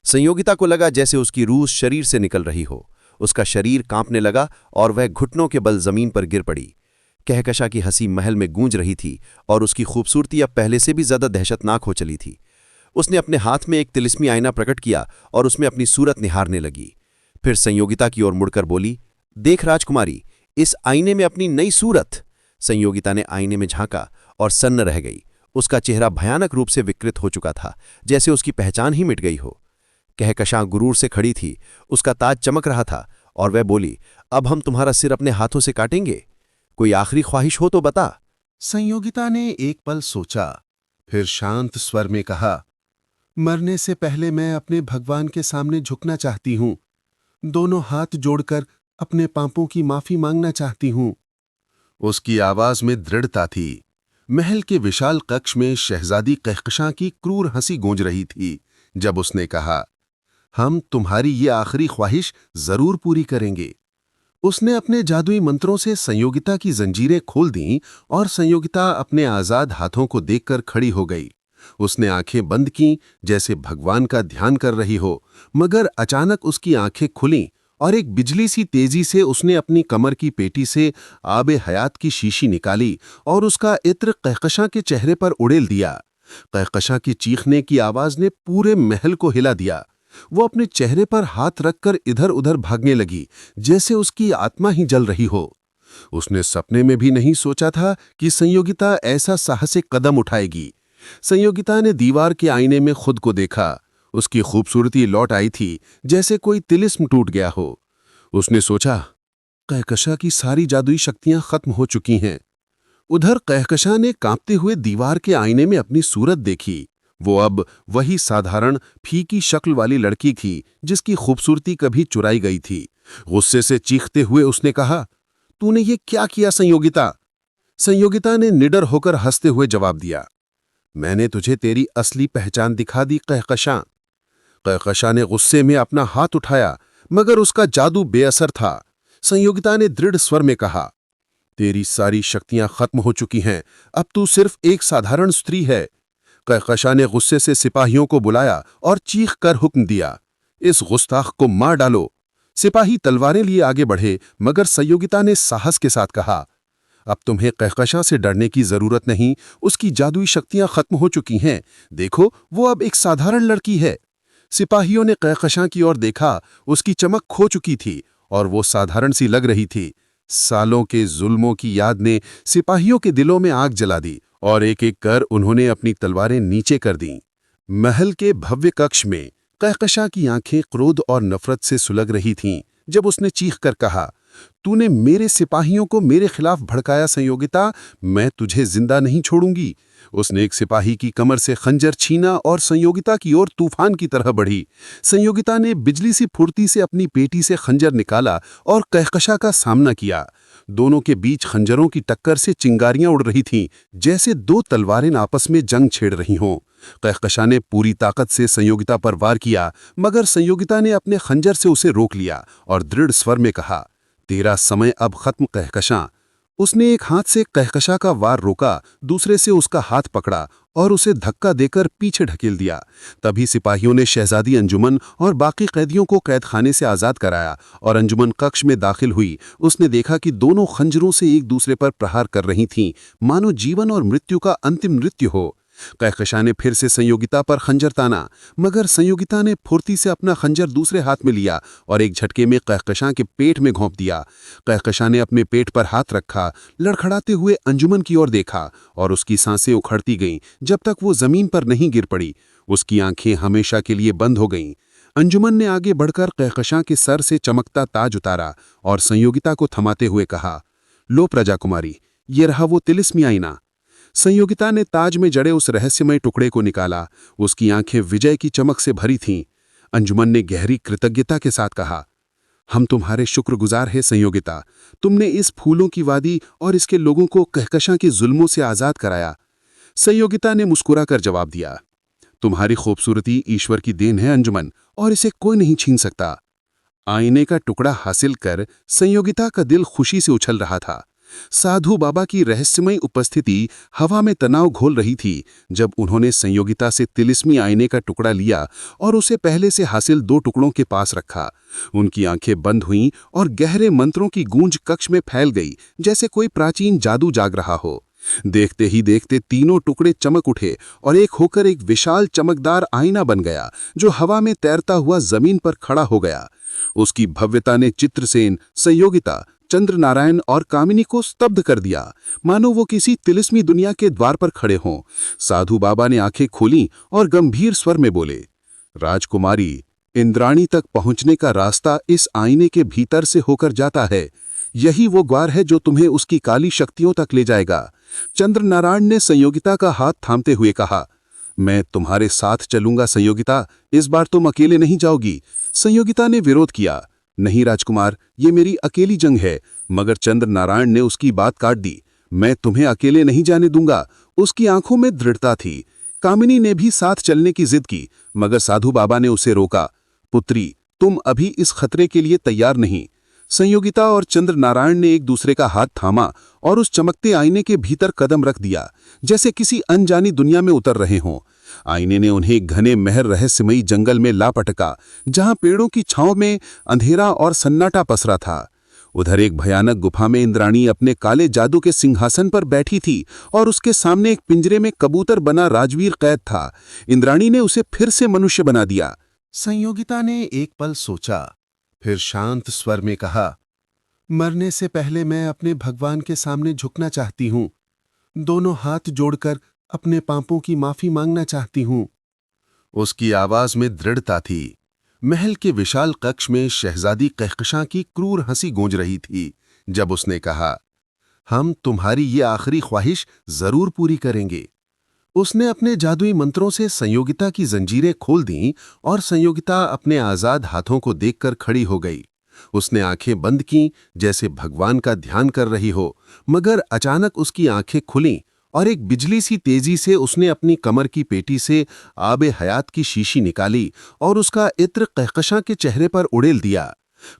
संयोगिता को लगा जैसे उसकी रूह शरीर से निकल रही हो। उसका शरीर कांपने लगा और वह घुटनों के बल जमीन पर गिर पड़ी। कहकशां की हंसी महल में गूंज रही थी और उसकी खूबसूरती अब पहले से भी ज्यादा दहशतनाक हो चली थी। उसने अपने हाथ में एक तिलिस्मी आईना प्रकट किया और उसमें अपनी सूरत निहारने लगी। फिर संयोगिता की ओर मुड़कर बोली, देख राजकुमारी, इस आईने में अपनी नई सूरत। संयोगिता ने आईने में झांका और सन्न रह गई। उसका चेहरा भयानक रूप से विकृत हो चुका था, जैसे उसकी पहचान ही मिट गई हो। कहकशां गुरूर से खड़ी थी। उसका ताज चमक रहा था और वह बोली, अब हम तुम्हारा सिर अपने हाथों से काटेंगे। कोई आखिरी ख्वाहिश हो तो बता। संयोगिता ने एक पल सोचा, फिर शांत स्वर में कहा, मरने से पहले मैं अपने भगवान के सामने झुकना चाहती हूं, दोनों हाथ जोड़कर अपने पापों की माफी मांगना चाहती हूं। उसकी आवाज में दृढ़ता थी। महल के विशाल कक्ष में शहजादी कहकशां की क्रूर हंसी गूंज रही थी जब उसने कहा, हम तुम्हारी ये आखिरी ख्वाहिश जरूर पूरी करेंगे। उसने अपने जादुई मंत्रों से संयोगिता की जंजीरें खोल दीं और संयोगिता अपने आजाद हाथों को देखकर खड़ी हो गई। उसने आंखें बंद कीं जैसे भगवान का ध्यान कर रही हो, मगर अचानक उसकी आंखें खुलीं और एक बिजली सी तेजी से उसने अपनी कमर की पेटी से आबे हयात की शीशी निकाली और उसका इत्र कहकशां के चेहरे पर उड़ेल दिया। कहकशां की चीखने की आवाज ने पूरे महल को हिला दिया। वो अपने चेहरे पर हाथ रखकर इधर उधर भागने लगी जैसे उसकी आत्मा ही जल रही हो। उसने सपने में भी नहीं सोचा था कि संयोगिता ऐसा साहसिक कदम उठाएगी। संयोगिता ने दीवार के आईने में खुद को देखा। उसकी खूबसूरती लौट आई थी जैसे कोई तिलिस्म टूट गया हो। उसने सोचा, कहकशां की सारी जादुई शक्तियां खत्म हो चुकी हैं। उधर कहकशां ने कांपते हुए दीवार के आईने में अपनी सूरत देखी। वो अब वही साधारण फीकी शक्ल वाली लड़की थी जिसकी खूबसूरती कभी चुराई गई थी। गुस्से से चीखते हुए उसने कहा, तूने ये क्या किया संयोगिता? संयोगिता ने निडर होकर हंसते हुए जवाब दिया, मैंने तुझे तेरी असली पहचान दिखा दी कहकशां। कहकशां ने गुस्से में अपना हाथ उठाया, मगर उसका जादू बेअसर था। संयोगिता ने दृढ़ स्वर में कहा, तेरी सारी शक्तियां खत्म हो चुकी हैं, अब तू सिर्फ एक साधारण स्त्री है। कहकशां ने गुस्से से सिपाहियों को बुलाया और चीख कर हुक्म दिया, इस गुस्ताख को मार डालो। सिपाही तलवारें लिए आगे बढ़े, मगर संयोगिता ने साहस के साथ कहा, अब तुम्हें कहकशां से डरने की जरूरत नहीं, उसकी जादुई शक्तियां खत्म हो चुकी हैं। देखो, वो अब एक साधारण लड़की है। सिपाहियों ने कहकशां की ओर देखा। उसकी चमक खो चुकी थी और वो साधारण सी लग रही थी। सालों के जुल्मों की याद ने सिपाहियों के दिलों में आग जला दी और एक एक कर उन्होंने अपनी तलवारें नीचे कर दीं। महल के भव्य कक्ष में कहकशां की आंखें क्रोध और नफरत से सुलग रही थीं जब उसने चीख कर कहा, तूने मेरे सिपाहियों को मेरे खिलाफ भड़काया संयोगिता, मैं तुझे जिंदा नहीं छोड़ूंगी। उसने एक सिपाही की कमर से खंजर छीना और संयोगिता की ओर तूफान की तरह बढ़ी। संयोगिता ने बिजली सी फुर्ती से अपनी पेटी से खंजर निकाला और कहकशां का सामना किया। दोनों के बीच खंजरों की टक्कर से चिंगारियां उड़ रही थीं, जैसे दो तलवारें आपस में जंग छेड़ रही हों। कहकशां ने पूरी ताकत से संयोगिता पर वार किया, मगर संयोगिता ने अपने खंजर से उसे रोक लिया और दृढ़ स्वर में कहा, तेरा समय अब खत्म कहकशां। उसने एक हाथ से कहकशां का वार रोका, दूसरे से उसका हाथ पकड़ा और उसे धक्का देकर पीछे ढकेल दिया। तभी सिपाहियों ने शहजादी अंजुमन और बाकी कैदियों को कैदखाने से आजाद कराया और अंजुमन कक्ष में दाखिल हुई। उसने देखा कि दोनों खंजरों से एक दूसरे पर प्रहार कर रही थीं, मानो जीवन और मृत्यु का अंतिम नृत्य हो। कहकशां ने फिर से संयोगिता पर खंजर ताना, मगर संयोगिता ने फुर्ती से अपना खंजर दूसरे हाथ में लिया और एक झटके में कहकशां के पेट में घोंप दिया। कहकशां ने अपने पेट पर हाथ रखा, लड़खड़ाते हुए अंजुमन की ओर देखा और उसकी सांसें उखड़ती गईं जब तक वो जमीन पर नहीं गिर पड़ी। उसकी आंखें हमेशा के लिए बंद हो गईं। अंजुमन ने आगे बढ़कर कहकशां के सर से चमकता ताज उतारा और संयोगिता को थमाते हुए कहा, लो प्रजा कुमारी, ये रहा वो तिलिस्मी आईना। संयोगिता ने ताज में जड़े उस रहस्यमय टुकड़े को निकाला। उसकी आंखें विजय की चमक से भरी थीं। अंजुमन ने गहरी कृतज्ञता के साथ कहा, हम तुम्हारे शुक्रगुजार हैं संयोगिता। तुमने इस फूलों की वादी और इसके लोगों को कहकशां के जुल्मों से आजाद कराया। संयोगिता ने मुस्कुराकर जवाब दिया, तुम्हारी खूबसूरती ईश्वर की देन है अंजुमन, और इसे कोई नहीं छीन सकता। आईने का टुकड़ा हासिल कर संयोगिता का दिल खुशी से उछल रहा था। साधु बाबा की रहस्यमय उपस्थिति हवा में तनाव घोल रही थी जब उन्होंने संयोगिता से तिलिस्मी आईने का टुकड़ा लिया और उसे पहले से हासिल दो टुकड़ों के पास रखा। उनकी आंखें बंद हुईं और गहरे मंत्रों की गूंज कक्ष में फैल गई जैसे कोई प्राचीन जादू जाग रहा हो। देखते ही देखते तीनों टुकड़े चमक उठे और एक होकर एक विशाल चमकदार आईना बन गया जो हवा में तैरता हुआ जमीन पर खड़ा हो गया। उसकी भव्यता ने चित्रसेन, संयोगिता, चंद्र नारायण और कामिनी को स्तब्ध कर दिया, मानो वो किसी तिलिस्मी दुनिया के द्वार पर खड़े हों। साधु बाबा ने आंखें खोलीं और गंभीर स्वर में बोले, राजकुमारी, इंद्राणी तक पहुंचने का रास्ता इस आईने के भीतर से होकर जाता है। यही वो द्वार है जो तुम्हें उसकी काली शक्तियों तक ले जाएगा। चंद्रनारायण ने संयोगिता का हाथ थामते हुए कहा, मैं तुम्हारे साथ चलूंगा संयोगिता, इस बार तुम अकेले नहीं जाओगी। संयोगिता ने विरोध किया, नहीं राजकुमार, ये मेरी अकेली जंग है। मगर चंद्रनारायण ने उसकी बात काट दी, मैं तुम्हें अकेले नहीं जाने दूंगा। उसकी आंखों में दृढ़ता थी। कामिनी ने भी साथ चलने की जिद की, मगर साधु बाबा ने उसे रोका। पुत्री, तुम अभी इस खतरे के लिए तैयार नहीं। संयोगिता और चंद्रनारायण ने एक दूसरे का हाथ थामा और उस चमकते आईने के भीतर कदम रख दिया, जैसे किसी अनजानी दुनिया में उतर रहे हों। आईने ने उन्हें एक घने महर रहस्यमयी जंगल में ला पटका, जहां पेड़ों की छांव में अंधेरा और सन्नाटा पसरा था। उधर एक भयानक गुफा में इंद्राणी अपने काले जादू के सिंहासन पर बैठी थी और उसके सामने एक पिंजरे में कबूतर बना राजवीर कैद था। इंद्राणी ने उसे फिर से मनुष्य बना दिया। संयोगिता ने एक पल सोचा, फिर शांत स्वर में कहा, मरने से पहले मैं अपने भगवान के सामने झुकना चाहती हूं। दोनों हाथ जोड़कर अपने पापों की माफी मांगना चाहती हूं। उसकी आवाज में दृढ़ता थी। महल के विशाल कक्ष में शहजादी कहकशां की क्रूर हंसी गूंज रही थी जब उसने कहा, हम तुम्हारी ये आखिरी ख्वाहिश जरूर पूरी करेंगे। उसने अपने जादुई मंत्रों से संयोगिता की जंजीरें खोल दीं और संयोगिता अपने आजाद हाथों को देखकर खड़ी हो गई। उसने आंखें बंद कीं जैसे भगवान का ध्यान कर रही हो, मगर अचानक उसकी आंखें खुलीं और एक बिजली सी तेजी से उसने अपनी कमर की पेटी से आबे हयात की शीशी निकाली और उसका इत्र कहकशां के चेहरे पर उड़ेल दिया।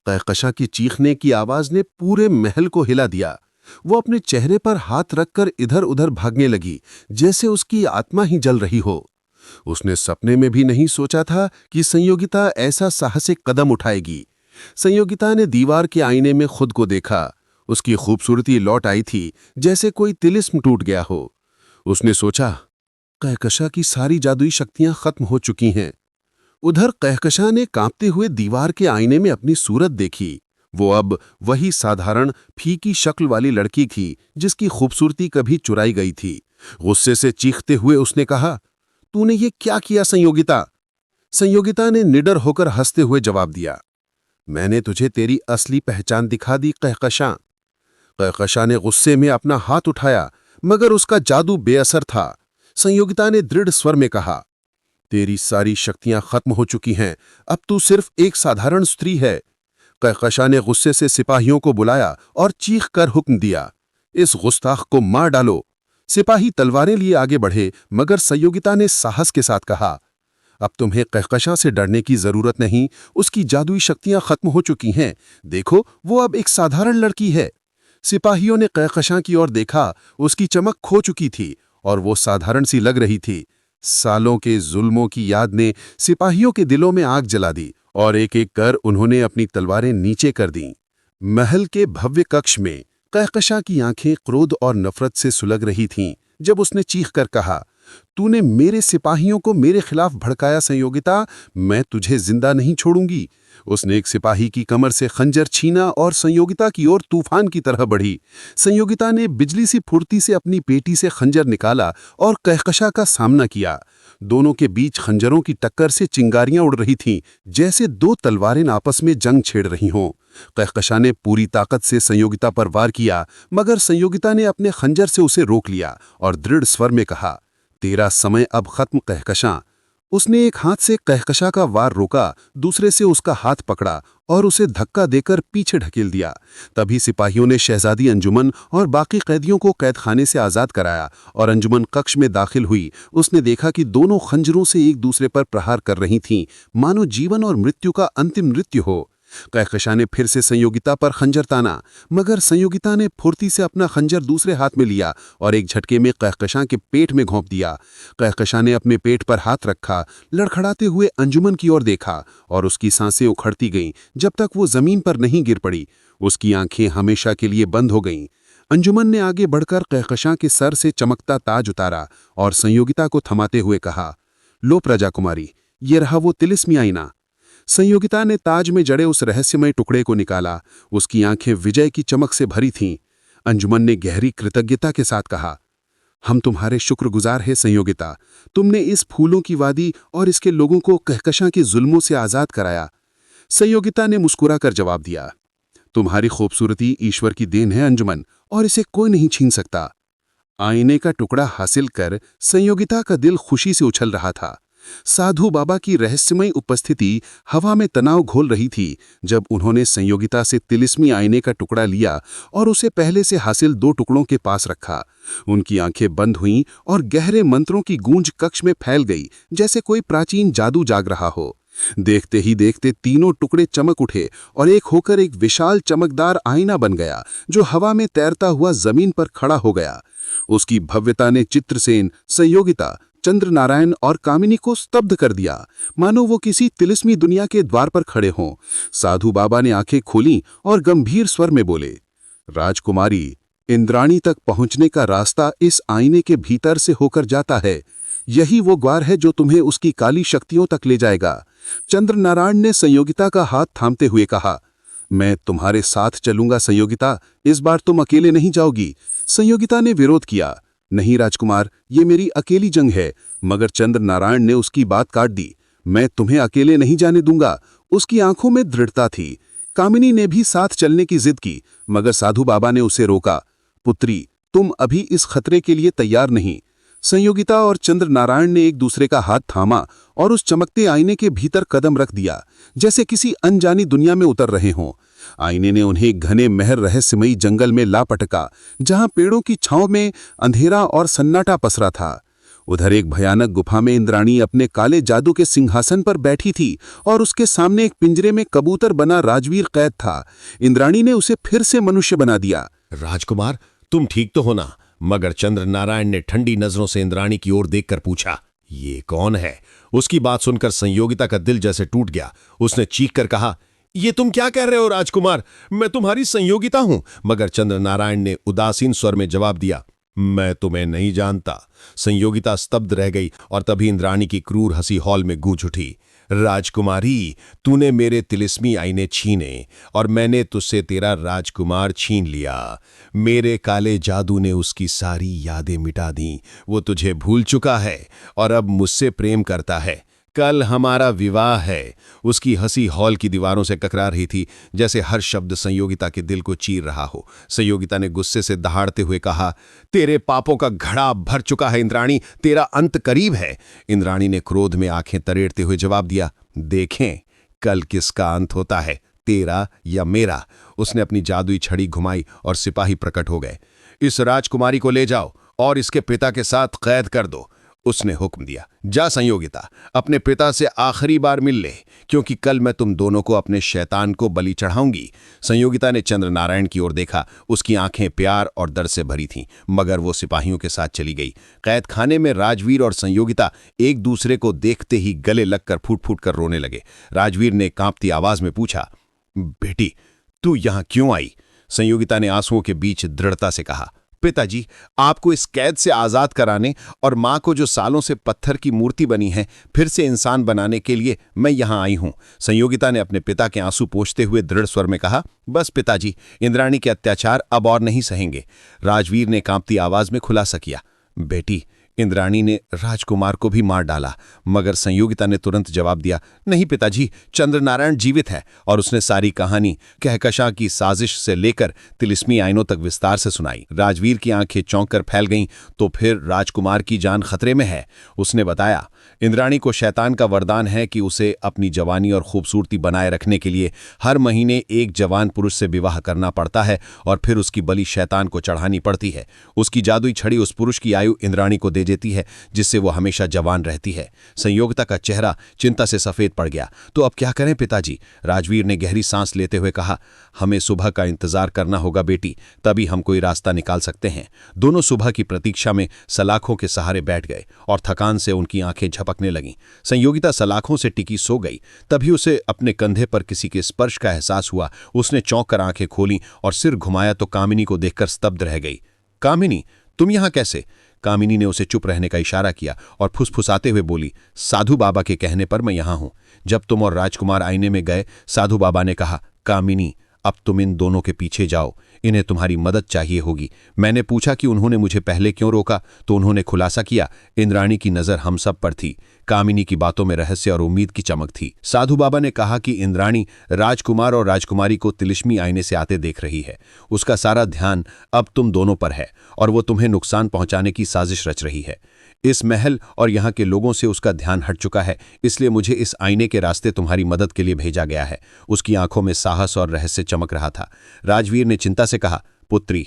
कहकशां की चीखने की आवाज ने पूरे महल को हिला दिया। वो अपने चेहरे पर हाथ रखकर इधर उधर भागने लगी, जैसे उसकी आत्मा ही जल रही हो। उसने सपने में भी नहीं सोचा था कि संयोगिता ऐसा साहसिक कदम उठाएगी। संयोगिता ने दीवार के आईने में खुद को देखा। उसकी खूबसूरती लौट आई थी, जैसे कोई तिलिस्म टूट गया हो। उसने सोचा, कहकशां की सारी जादुई शक्तियां खत्म हो चुकी हैं। उधर कहकशां ने कांपते हुए दीवार के आईने में अपनी सूरत देखी। वो अब वही साधारण फीकी शक्ल वाली लड़की थी जिसकी खूबसूरती कभी चुराई गई थी। गुस्से से चीखते हुए उसने कहा, तूने ये क्या किया संयोगिता? संयोगिता ने निडर होकर हंसते हुए जवाब दिया, मैंने तुझे तेरी असली पहचान दिखा दी कहकशां। कहकशां ने गुस्से में अपना हाथ उठाया, मगर उसका जादू बेअसर था। संयोगिता ने दृढ़ स्वर में कहा, तेरी सारी शक्तियां खत्म हो चुकी हैं, अब तू सिर्फ एक साधारण स्त्री है। कहकशां ने गुस्से से सिपाहियों को बुलाया और चीख कर हुक्म दिया, इस गुस्ताख को मार डालो। सिपाही तलवारें लिए आगे बढ़े, मगर संयोगिता ने साहस के साथ कहा, अब तुम्हें कहकशां से डरने की जरूरत नहीं, उसकी जादुई शक्तियां खत्म हो चुकी हैं। देखो, वो अब एक साधारण लड़की है। सिपाहियों ने कहकशां की ओर देखा, उसकी चमक खो चुकी थी और वो साधारण सी लग रही थी। सालों के जुल्मों की याद ने सिपाहियों के दिलों में आग जला दी और एक एक कर उन्होंने अपनी तलवारें नीचे कर दीं। महल के भव्य कक्ष में कहकशां की आंखें क्रोध और नफरत से सुलग रही थीं जब उसने चीख कर कहा, तूने मेरे सिपाहियों को मेरे खिलाफ भड़काया संयोगिता, मैं तुझे जिंदा नहीं छोड़ूंगी। उसने एक सिपाही की कमर से खंजर छीना और संयोगिता की ओर तूफान की तरह बढ़ी। संयोगिता ने बिजली सी फुर्ती से अपनी पेटी से खंजर निकाला और कहकशां का सामना किया। दोनों के बीच खंजरों की टक्कर से चिंगारियां उड़ रही थीं, जैसे दो तलवारें आपस में जंग छेड़ रही हों। कहकशां ने पूरी ताकत से संयोगिता पर वार किया, मगर संयोगिता ने अपने खंजर से उसे रोक लिया और दृढ़ स्वर में कहा, तेरा समय अब खत्म कहकशां। उसने एक हाथ से कहकशां का वार रोका, दूसरे से उसका हाथ पकड़ा और उसे धक्का देकर पीछे ढकेल दिया। तभी सिपाहियों ने शहजादी अंजुमन और बाकी कैदियों को कैदखाने से आजाद कराया और अंजुमन कक्ष में दाखिल हुई। उसने देखा कि दोनों खंजरों से एक दूसरे पर प्रहार कर रही थीं, मानो जीवन और मृत्यु का अंतिम नृत्य हो। कहकशां ने फिर से संयोगिता पर खंजर ताना, मगर संयोगिता ने फुर्ती से अपना खंजर दूसरे हाथ में लिया और एक झटके में कहकशां के पेट में घोंप दिया। कहकशां ने अपने पेट पर हाथ रखा, लड़खड़ाते हुए अंजुमन की ओर देखा और उसकी सांसें उखड़ती गईं जब तक वो जमीन पर नहीं गिर पड़ी। उसकी आंखें हमेशा के लिए बंद हो गईं। अंजुमन ने आगे बढ़कर कहकशां के सर से चमकता ताज उतारा और संयोगिता को थमाते हुए कहा, लो प्रजा कुमारी, ये रहा वो तिलिस्मी आईना। संयोगिता ने ताज में जड़े उस रहस्यमय टुकड़े को निकाला। उसकी आंखें विजय की चमक से भरी थीं। अंजुमन ने गहरी कृतज्ञता के साथ कहा, हम तुम्हारे शुक्रगुजार हैं संयोगिता। तुमने इस फूलों की वादी और इसके लोगों को कहकशां के जुल्मों से आजाद कराया। संयोगिता ने मुस्कुराकर जवाब दिया, तुम्हारी खूबसूरती ईश्वर की देन है अंजुमन, और इसे कोई नहीं छीन सकता। आईने का टुकड़ा हासिल कर संयोगिता का दिल खुशी से उछल रहा था। साधु बाबा की रहस्यमय उपस्थिति हवा में तनाव घोल रही थी जब उन्होंने संयोगिता से तिलिस्मी आईने का टुकड़ा लिया और उसे पहले से हासिल 2 टुकड़ों के पास रखा। उनकी आंखें बंद हुईं और गहरे मंत्रों की गूंज कक्ष में फैल गई, जैसे कोई प्राचीन जादू जाग रहा हो। देखते ही देखते तीनों टुकड़े चमक उठे और एक होकर एक विशाल चमकदार आईना बन गया, जो हवा में तैरता हुआ जमीन पर खड़ा हो गया। उसकी भव्यता ने चित्रसेन, संयोगिता, चंद्र नारायण और कामिनी को स्तब्ध कर दिया, मानो वो किसी तिलिस्मी दुनिया के द्वार पर खड़े हों। साधु बाबा ने आंखें खोलीं और गंभीर स्वर में बोले, राजकुमारी, इंद्राणी तक पहुंचने का रास्ता इस आईने के भीतर से होकर जाता है। यही वो द्वार है जो तुम्हें उसकी काली शक्तियों तक ले जाएगा। चंद्र नारायण ने संयोगिता का हाथ थामते हुए कहा, मैं तुम्हारे साथ चलूंगा संयोगिता, इस बार तुम अकेले नहीं जाओगी। संयोगिता ने विरोध किया, नहीं राजकुमार, ये मेरी अकेली जंग है। मगर चंद्र नारायण ने उसकी बात काट दी, मैं तुम्हें अकेले नहीं जाने दूंगा। उसकी आंखों में दृढ़ता थी। कामिनी ने भी साथ चलने की जिद की, मगर साधु बाबा ने उसे रोका, पुत्री, तुम अभी इस खतरे के लिए तैयार नहीं। संयोगिता और चंद्र नारायण ने एक दूसरे का हाथ थामा और उस चमकते आईने के भीतर कदम रख दिया, जैसे किसी अनजानी दुनिया में उतर रहे हों। आईने ने उन्हें एक घने महर रहस्यमयी जंगल में ला पटका, जहां पेड़ों की छांव में अंधेरा और सन्नाटा पसरा था। उधर एक भयानक गुफा में इंद्राणी अपने काले जादू के सिंहासन पर बैठी थी और उसके सामने एक पिंजरे में कबूतर बना राजवीर कैद था। इंद्राणी ने उसे फिर से मनुष्य बना दिया। राजकुमार, तुम ठीक तो हो ना? मगर चंद्र नारायण ने ठंडी नजरों से इंद्राणी की ओर देखकर पूछा, ये कौन है? उसकी बात सुनकर संयोगिता का दिल जैसे टूट गया। उसने चीख कर कहा, ये तुम क्या कह रहे हो राजकुमार? मैं तुम्हारी संयोगिता हूं। मगर चंद्र नारायण ने उदासीन स्वर में जवाब दिया, मैं तुम्हें नहीं जानता। संयोगिता स्तब्ध रह गई और तभी इंद्राणी की क्रूर हंसी हॉल में गूंज उठी। राजकुमारी, तूने मेरे तिलिस्मी आईने छीने और मैंने तुझसे तेरा राजकुमार छीन लिया। मेरे काले जादू ने उसकी सारी यादें मिटा दी। वो तुझे भूल चुका है और अब मुझसे प्रेम करता है। कल हमारा विवाह है। उसकी हंसी हॉल की दीवारों से टकरा रही थी, जैसे हर शब्द संयोगिता के दिल को चीर रहा हो। संयोगिता ने गुस्से से दहाड़ते हुए कहा, तेरे पापों का घड़ा भर चुका है इंद्राणी, तेरा अंत करीब है। इंद्राणी ने क्रोध में आंखें तरेड़ते हुए जवाब दिया, देखें कल किसका अंत होता है, तेरा या मेरा। उसने अपनी जादुई छड़ी घुमाई और सिपाही प्रकट हो गए। इस राजकुमारी को ले जाओ और इसके पिता के साथ कैद कर दो। उसने हुक्म दिया, जा संयोगिता, अपने पिता से आखिरी बार मिल ले, क्योंकि कल मैं तुम दोनों को अपने शैतान को बलि चढ़ाऊंगी। संयोगिता ने चंद्र नारायण की ओर देखा। उसकी आंखें प्यार और दर्द से भरी थीं, मगर वो सिपाहियों के साथ चली गई। कैद खाने में राजवीर और संयोगिता एक दूसरे को देखते ही गले लगकर फूट फूट कर रोने लगे। राजवीर ने कांपती आवाज में पूछा, बेटी, तू यहां क्यों आई? संयोगिता ने आंसुओं के बीच दृढ़ता से कहा, पिताजी, आपको इस कैद से आजाद कराने और मां को जो सालों से पत्थर की मूर्ति बनी है फिर से इंसान बनाने के लिए मैं यहां आई हूं। संयोगिता ने अपने पिता के आंसू पोंछते हुए दृढ़ स्वर में कहा, बस पिताजी, इंद्राणी के अत्याचार अब और नहीं सहेंगे। राजवीर ने कांपती आवाज में खुलासा किया, बेटी, इंद्राणी ने राजकुमार को भी मार डाला। मगर संयोगिता ने तुरंत जवाब दिया, नहीं पिताजी, चंद्र नारायण जीवित है और उसने सारी कहानी कहकशां की साजिश से लेकर तिलिस्मी आईनों तक विस्तार से सुनाई। राजवीर की आंखें चौंक कर फैल गईं, तो फिर राजकुमार की जान खतरे में है। उसने बताया, इंद्राणी को शैतान का वरदान है कि उसे अपनी जवानी और खूबसूरती बनाए रखने के लिए हर महीने एक जवान पुरुष से विवाह करना पड़ता है और फिर उसकी बलि शैतान को चढ़ानी पड़ती है। उसकी जादुई छड़ी उस पुरुष की आयु इंद्राणी को दे देती है, जिससे वो हमेशा जवान रहती है। संयोगिता का चेहरा चिंता से सफेद पड़ गया। तो अब क्या करें पिताजी? राजवीर ने गहरी सांस लेते हुए कहा, हमें सुबह का इंतजार करना होगा बेटी, तभी हम कोई रास्ता निकाल सकते हैं। दोनों सुबह की प्रतीक्षा में सलाखों के सहारे बैठ गए और थकान से उनकी आंखें झपकने लगीं। संयोगिता सलाखों से टिकी सो गई। तभी उसे अपने कंधे पर किसी के स्पर्श का एहसास हुआ। उसने चौंक कर आंखें खोलीं और सिर घुमाया तो कामिनी को देखकर स्तब्ध रह गई। कामिनी, तुम यहां कैसे? कामिनी ने उसे चुप रहने का इशारा किया और फुसफुसाते हुए बोली, साधु बाबा के कहने पर मैं यहां हूं। जब तुम और राजकुमार आईने में गए, साधु बाबा ने कहा, कामिनी, अब तुम इन दोनों के पीछे जाओ। इन्हें तुम्हारी मदद चाहिए होगी। मैंने पूछा कि उन्होंने मुझे पहले क्यों रोका, तो उन्होंने खुलासा किया, इंद्राणी की नज़र हम सब पर थी। कामिनी की बातों में रहस्य और उम्मीद की चमक थी। साधु बाबा ने कहा कि इंद्राणी राजकुमार और राजकुमारी को तिलिस्मी आईने से आते देख रही है। उसका सारा ध्यान अब तुम दोनों पर है और वो तुम्हें नुकसान पहुंचाने की साजिश रच रही है। इस महल और यहाँ के लोगों से उसका ध्यान हट चुका है, इसलिए मुझे इस आईने के रास्ते तुम्हारी मदद के लिए भेजा गया है। उसकी आंखों में साहस और रहस्य चमक रहा था। राजवीर ने चिंता से कहा, पुत्री,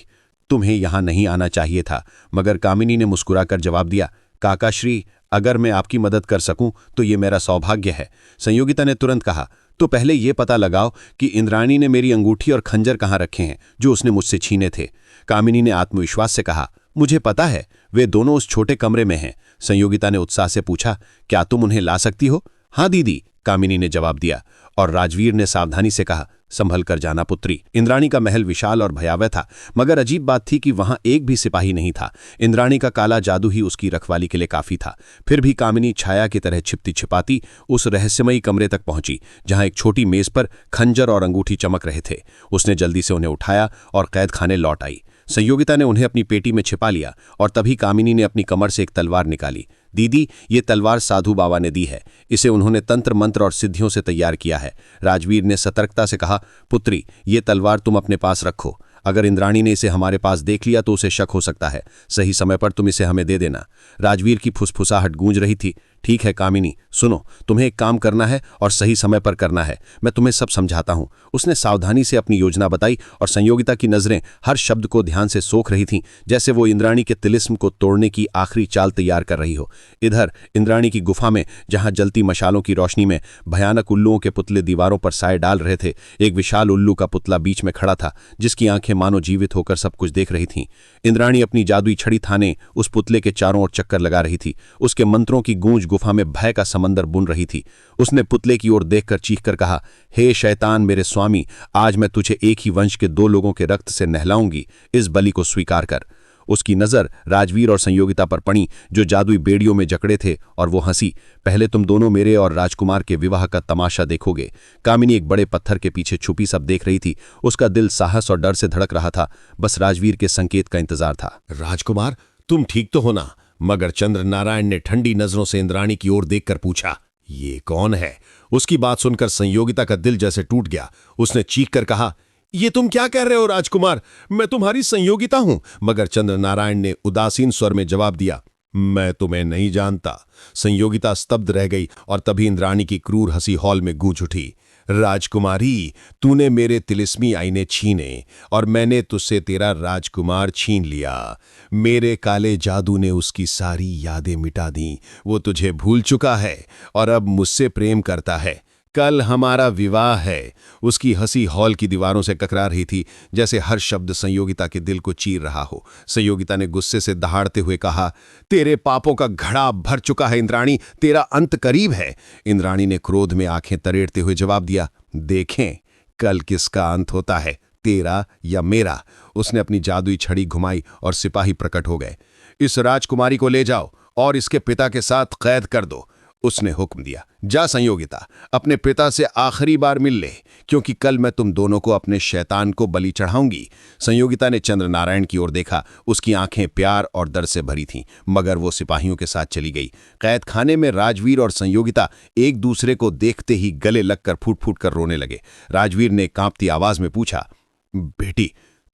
तुम्हें यहाँ नहीं आना चाहिए था। मगर कामिनी ने मुस्कुराकर जवाब दिया, काकाश्री, अगर मैं आपकी मदद कर सकूं तो ये मेरा सौभाग्य है। संयोगिता ने तुरंत कहा, तो पहले ये पता लगाओ कि इंद्राणी ने मेरी अंगूठी और खंजर कहाँ रखे हैं जो उसने मुझसे छीने थे। कामिनी ने आत्मविश्वास से कहा, मुझे पता है, वे दोनों उस छोटे कमरे में हैं। संयोगिता ने उत्साह से पूछा, क्या तुम उन्हें ला सकती हो? हाँ दीदी, कामिनी ने जवाब दिया। और राजवीर ने सावधानी से कहा, संभल कर जाना पुत्री। इंद्राणी का महल विशाल और भयावह था, मगर अजीब बात थी कि वहां एक भी सिपाही नहीं था। इंद्राणी का काला जादू ही उसकी रखवाली के लिए काफी था। फिर भी कामिनी छाया की तरह छिपती छिपाती उस रहस्यमयी कमरे तक पहुंची, जहां एक छोटी मेज पर खंजर और अंगूठी चमक रहे थे। उसने जल्दी से उन्हें उठाया और कैद खाने लौट आई। संयोगिता ने उन्हें अपनी पेटी में छिपा लिया और तभी कामिनी ने अपनी कमर से एक तलवार निकाली। दीदी, ये तलवार साधु बाबा ने दी है। इसे उन्होंने तंत्र मंत्र और सिद्धियों से तैयार किया है। राजवीर ने सतर्कता से कहा, पुत्री, ये तलवार तुम अपने पास रखो। अगर इंद्राणी ने इसे हमारे पास देख लिया तो उसे शक हो सकता है। सही समय पर तुम इसे हमें दे देना। राजवीर की फुसफुसाहट गूंज रही थी। ठीक है कामिनी, सुनो, तुम्हें एक काम करना है और सही समय पर करना है। मैं तुम्हें सब समझाता हूं। उसने सावधानी से अपनी योजना बताई और संयोगिता की नजरें हर शब्द को ध्यान से सोख रही थीं, जैसे वो इंद्राणी के तिलिस्म को तोड़ने की आखिरी चाल तैयार कर रही हो। इधर इंद्राणी की गुफा में, जहां जलती मशालों की रोशनी में भयानक उल्लुओं के पुतले दीवारों पर साए डाल रहे थे, एक विशाल उल्लू का पुतला बीच में खड़ा था, जिसकी आंखें मानो जीवित होकर सब कुछ देख रही थीं। इंद्राणी अपनी जादुई छड़ी थाने उस पुतले के चारों ओर चक्कर लगा रही थी। उसके मंत्रों की गूंज गुफा में भय का समंदर बुन रही थी। उसने पुतले की ओर देखकर चीखकर कहा, हे शैतान मेरे स्वामी, आज मैं तुझे एक ही वंश के 2 लोगों के रक्त से नहलाऊंगी। इस बलि को स्वीकार कर। उसकी नजर राजवीर और संयोगिता पर पड़ी, जो जादुई बेड़ियों में जकड़े थे, और वो हंसी, पहले तुम दोनों मेरे और राजकुमार के विवाह का तमाशा देखोगे। कामिनी एक बड़े पत्थर के पीछे छुपी सब देख रही थी। उसका दिल साहस और डर से धड़क रहा था। बस राजवीर के संकेत का इंतजार था। राजकुमार, तुम ठीक तो हो ना? मगर चंद्र नारायण ने ठंडी नजरों से इंद्राणी की ओर देखकर पूछा, ये कौन है? उसकी बात सुनकर संयोगिता का दिल जैसे टूट गया। उसने चीखकर कहा, ये तुम क्या कह रहे हो राजकुमार? मैं तुम्हारी संयोगिता हूं। मगर चंद्र नारायण ने उदासीन स्वर में जवाब दिया, मैं तुम्हें नहीं जानता। संयोगिता स्तब्ध रह गई और तभी इंद्राणी की क्रूर हंसी हॉल में गूंज उठी। राजकुमारी, तूने मेरे तिलिस्मी आईने छीने और मैंने तुझसे तेरा राजकुमार छीन लिया। मेरे काले जादू ने उसकी सारी यादें मिटा दी। वो तुझे भूल चुका है और अब मुझसे प्रेम करता है। कल हमारा विवाह है। उसकी हंसी हॉल की दीवारों से टकरा रही थी, जैसे हर शब्द संयोगिता के दिल को चीर रहा हो। संयोगिता ने गुस्से से दहाड़ते हुए कहा, तेरे पापों का घड़ा भर चुका है इंद्राणी, तेरा अंत करीब है। इंद्राणी ने क्रोध में आंखें तरेड़ते हुए जवाब दिया, देखें कल किसका अंत होता है, तेरा या मेरा। उसने अपनी जादुई छड़ी घुमाई और सिपाही प्रकट हो गए। इस राजकुमारी को ले जाओ और इसके पिता के साथ कैद कर दो। उसने हुक्म दिया, जा संयोगिता, अपने पिता से आखिरी बार मिल ले, क्योंकि कल मैं तुम दोनों को अपने शैतान को बलि चढ़ाऊंगी। संयोगिता ने चंद्र नारायण की ओर देखा। उसकी आंखें प्यार और डर से भरी थीं, मगर वो सिपाहियों के साथ चली गई। कैद खाने में राजवीर और संयोगिता एक दूसरे को देखते ही गले लगकर फूट फूट कर रोने लगे। राजवीर ने कांपती आवाज में पूछा, बेटी,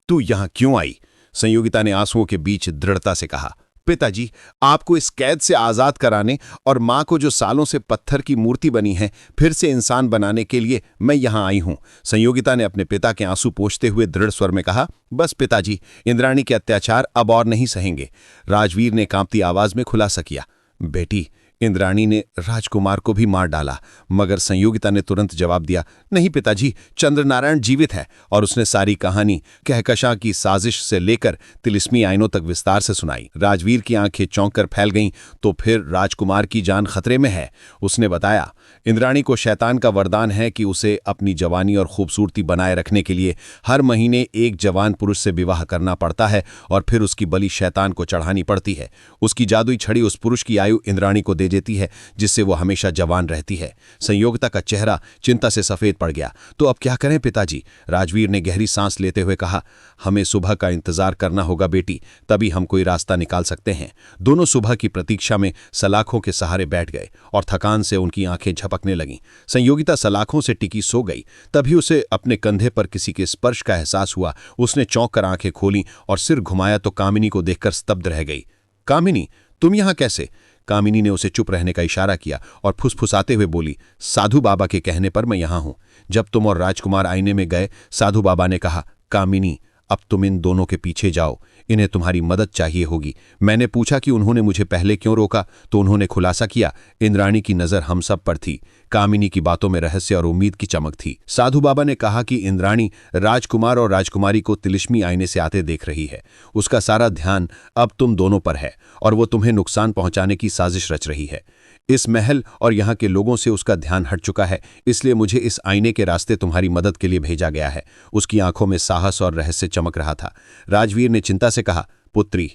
तू यहां क्यों आई? संयोगिता ने आंसुओं के बीच दृढ़ता से कहा, पिताजी, आपको इस कैद से आजाद कराने और मां को जो सालों से पत्थर की मूर्ति बनी है फिर से इंसान बनाने के लिए मैं यहां आई हूं। संयोगिता ने अपने पिता के आंसू पोंछते हुए दृढ़ स्वर में कहा, बस पिताजी, इंद्राणी के अत्याचार अब और नहीं सहेंगे। राजवीर ने कांपती आवाज में खुलासा किया, बेटी, इंद्राणी ने राजकुमार को भी मार डाला। मगर संयोगिता ने तुरंत जवाब दिया, नहीं पिताजी, चंद्र नारायण जीवित है। और उसने सारी कहानी कहकशां की साजिश से लेकर तिलिस्मी आइनों तक विस्तार से सुनाई। राजवीर की आंखें चौंक कर फैल गईं, तो फिर राजकुमार की जान खतरे में है। उसने बताया, इंद्राणी को शैतान का वरदान है कि उसे अपनी जवानी और खूबसूरती बनाए रखने के लिए हर महीने एक जवान पुरुष से विवाह करना पड़ता है और फिर उसकी बलि शैतान को चढ़ानी पड़ती है। उसकी जादुई छड़ी उस पुरुष की आयु इंद्राणी को दे देती है, जिससे वो हमेशा जवान रहती है। संयोगिता का चेहरा चिंता से सफेद पड़ गया। तो अब क्या करें पिताजी? राजवीर ने गहरी सांस लेते हुए कहा। हमें सुबह का इंतजार करना होगा बेटी, तभी हम कोई रास्ता निकाल सकते हैं। दोनों सुबह की प्रतीक्षा में सलाखों के सहारे बैठ गए और थकान से उनकी आंखें झपकने लगीं। संयोगिता सलाखों से टिकी सो गई। तभी उसे अपने कंधे पर किसी के स्पर्श का एहसास हुआ। उसने चौंक कर आंखें खोलीं और सिर घुमाया तो कामिनी को देखकर स्तब्ध रह गई। कामिनी, तुम यहां कैसे? कामिनी ने उसे चुप रहने का इशारा किया और फुसफुसाते हुए बोली, साधु बाबा के कहने पर मैं यहां हूं। जब तुम और राजकुमार आईने में गए, साधु बाबा ने कहा, कामिनी अब तुम इन दोनों के पीछे जाओ, इन्हें तुम्हारी मदद चाहिए होगी। मैंने पूछा कि उन्होंने मुझे पहले क्यों रोका, तो उन्होंने खुलासा किया, इंद्राणी की नजर हम सब पर थी। कामिनी की बातों में रहस्य और उम्मीद की चमक थी। साधु बाबा ने कहा कि इंद्राणी राजकुमार और राजकुमारी को तिलिस्मी आईने से आते देख रही है। उसका सारा ध्यान अब तुम दोनों पर है और वो तुम्हें नुकसान पहुंचाने की साजिश रच रही है। इस महल और यहाँ के लोगों से उसका ध्यान हट चुका है, इसलिए मुझे इस आईने के रास्ते तुम्हारी मदद के लिए भेजा गया है। उसकी आंखों में साहस और रहस्य चमक रहा था। राजवीर ने चिंता से कहा, पुत्री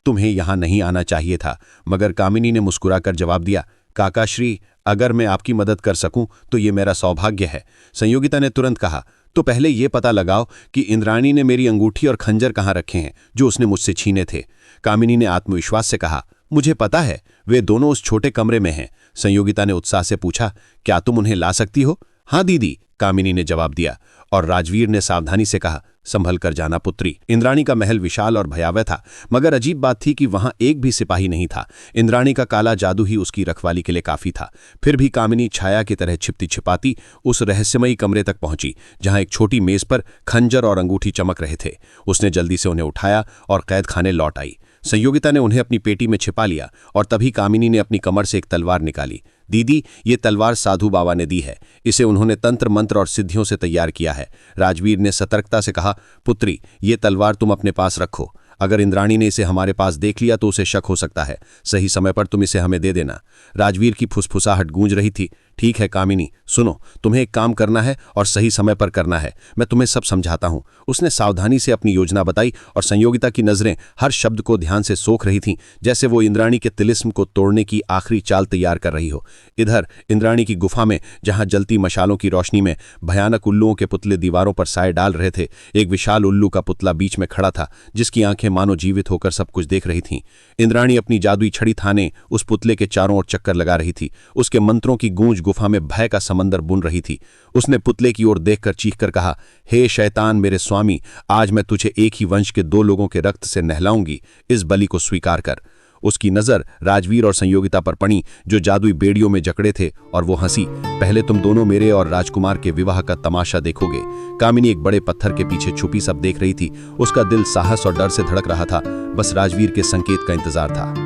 तुम्हें यहां नहीं आना चाहिए था। मगर कामिनी ने मुस्कुराकर जवाब दिया, काकाश्री अगर मैं आपकी मदद कर सकूं तो ये मेरा सौभाग्य है। संयोगिता ने तुरंत कहा, तो पहले ये पता लगाओ कि इंद्राणी ने मेरी अंगूठी और खंजर कहाँ रखे हैं जो उसने मुझसे छीने थे। कामिनी ने आत्मविश्वास से कहा, मुझे पता है, वे दोनों उस छोटे कमरे में हैं। संयोगिता ने उत्साह से पूछा, क्या तुम उन्हें ला सकती हो? हाँ दीदी, कामिनी ने जवाब दिया। और राजवीर ने सावधानी से कहा, संभल कर जाना पुत्री। इंद्राणी का महल विशाल और भयावह था, मगर अजीब बात थी कि वहां एक भी सिपाही नहीं था। इंद्राणी का काला जादू ही उसकी रखवाली के लिए काफी था। फिर भी कामिनी छाया की तरह छिपती छिपाती उस रहस्यमयी कमरे तक पहुंची, जहां एक छोटी मेज पर खंजर और अंगूठी चमक रहे थे। उसने जल्दी से उन्हें उठाया और कैद खाने लौट आई। संयोगिता ने उन्हें अपनी पेटी में छिपा लिया और तभी कामिनी ने अपनी कमर से एक तलवार निकाली। दीदी, ये तलवार साधु बाबा ने दी है। इसे उन्होंने तंत्र मंत्र और सिद्धियों से तैयार किया है। राजवीर ने सतर्कता से कहा, पुत्री ये तलवार तुम अपने पास रखो। अगर इंद्राणी ने इसे हमारे पास देख लिया तो उसे शक हो सकता है। सही समय पर तुम इसे हमें दे देना। राजवीर की फुसफुसाहट गूंज रही थी। ठीक है कामिनी, सुनो, तुम्हें एक काम करना है और सही समय पर करना है। मैं तुम्हें सब समझाता हूं। उसने सावधानी से अपनी योजना बताई और संयोगिता की नजरें हर शब्द को ध्यान से सोख रही थीं, जैसे वो इंद्राणी के तिलिस्म को तोड़ने की आखिरी चाल तैयार कर रही हो। इधर इंद्राणी की गुफा में, जहां जलती मशालों की रोशनी में भयानक उल्लुओं के पुतले दीवारों पर साए डाल रहे थे, एक विशाल उल्लू का पुतला बीच में खड़ा था, जिसकी आंखें मानो जीवित होकर सब कुछ देख रही थीं। इंद्राणी अपनी जादुई छड़ी थाने उस पुतले के चारों ओर चक्कर लगा रही थी। उसके मंत्रों की गूंज गुफा में भय का समंदर बुन रही थी। उसने पुतले की ओर देखकर चीखकर कहा, हे शैतान मेरे स्वामी, आज मैं तुझे एक ही वंश के 2 लोगों के रक्त से नहलाऊंगी। इस बलि को स्वीकार कर। उसकी नजर राजवीर और संयोगिता पर पड़ी, जो जादुई बेड़ियों में जकड़े थे, और वो हंसी, पहले तुम दोनों मेरे और राजकुमार के विवाह का तमाशा देखोगे। कामिनी एक बड़े पत्थर के पीछे छुपी सब देख रही थी। उसका दिल साहस और डर से धड़क रहा था। बस राजवीर के संकेत का इंतजार था।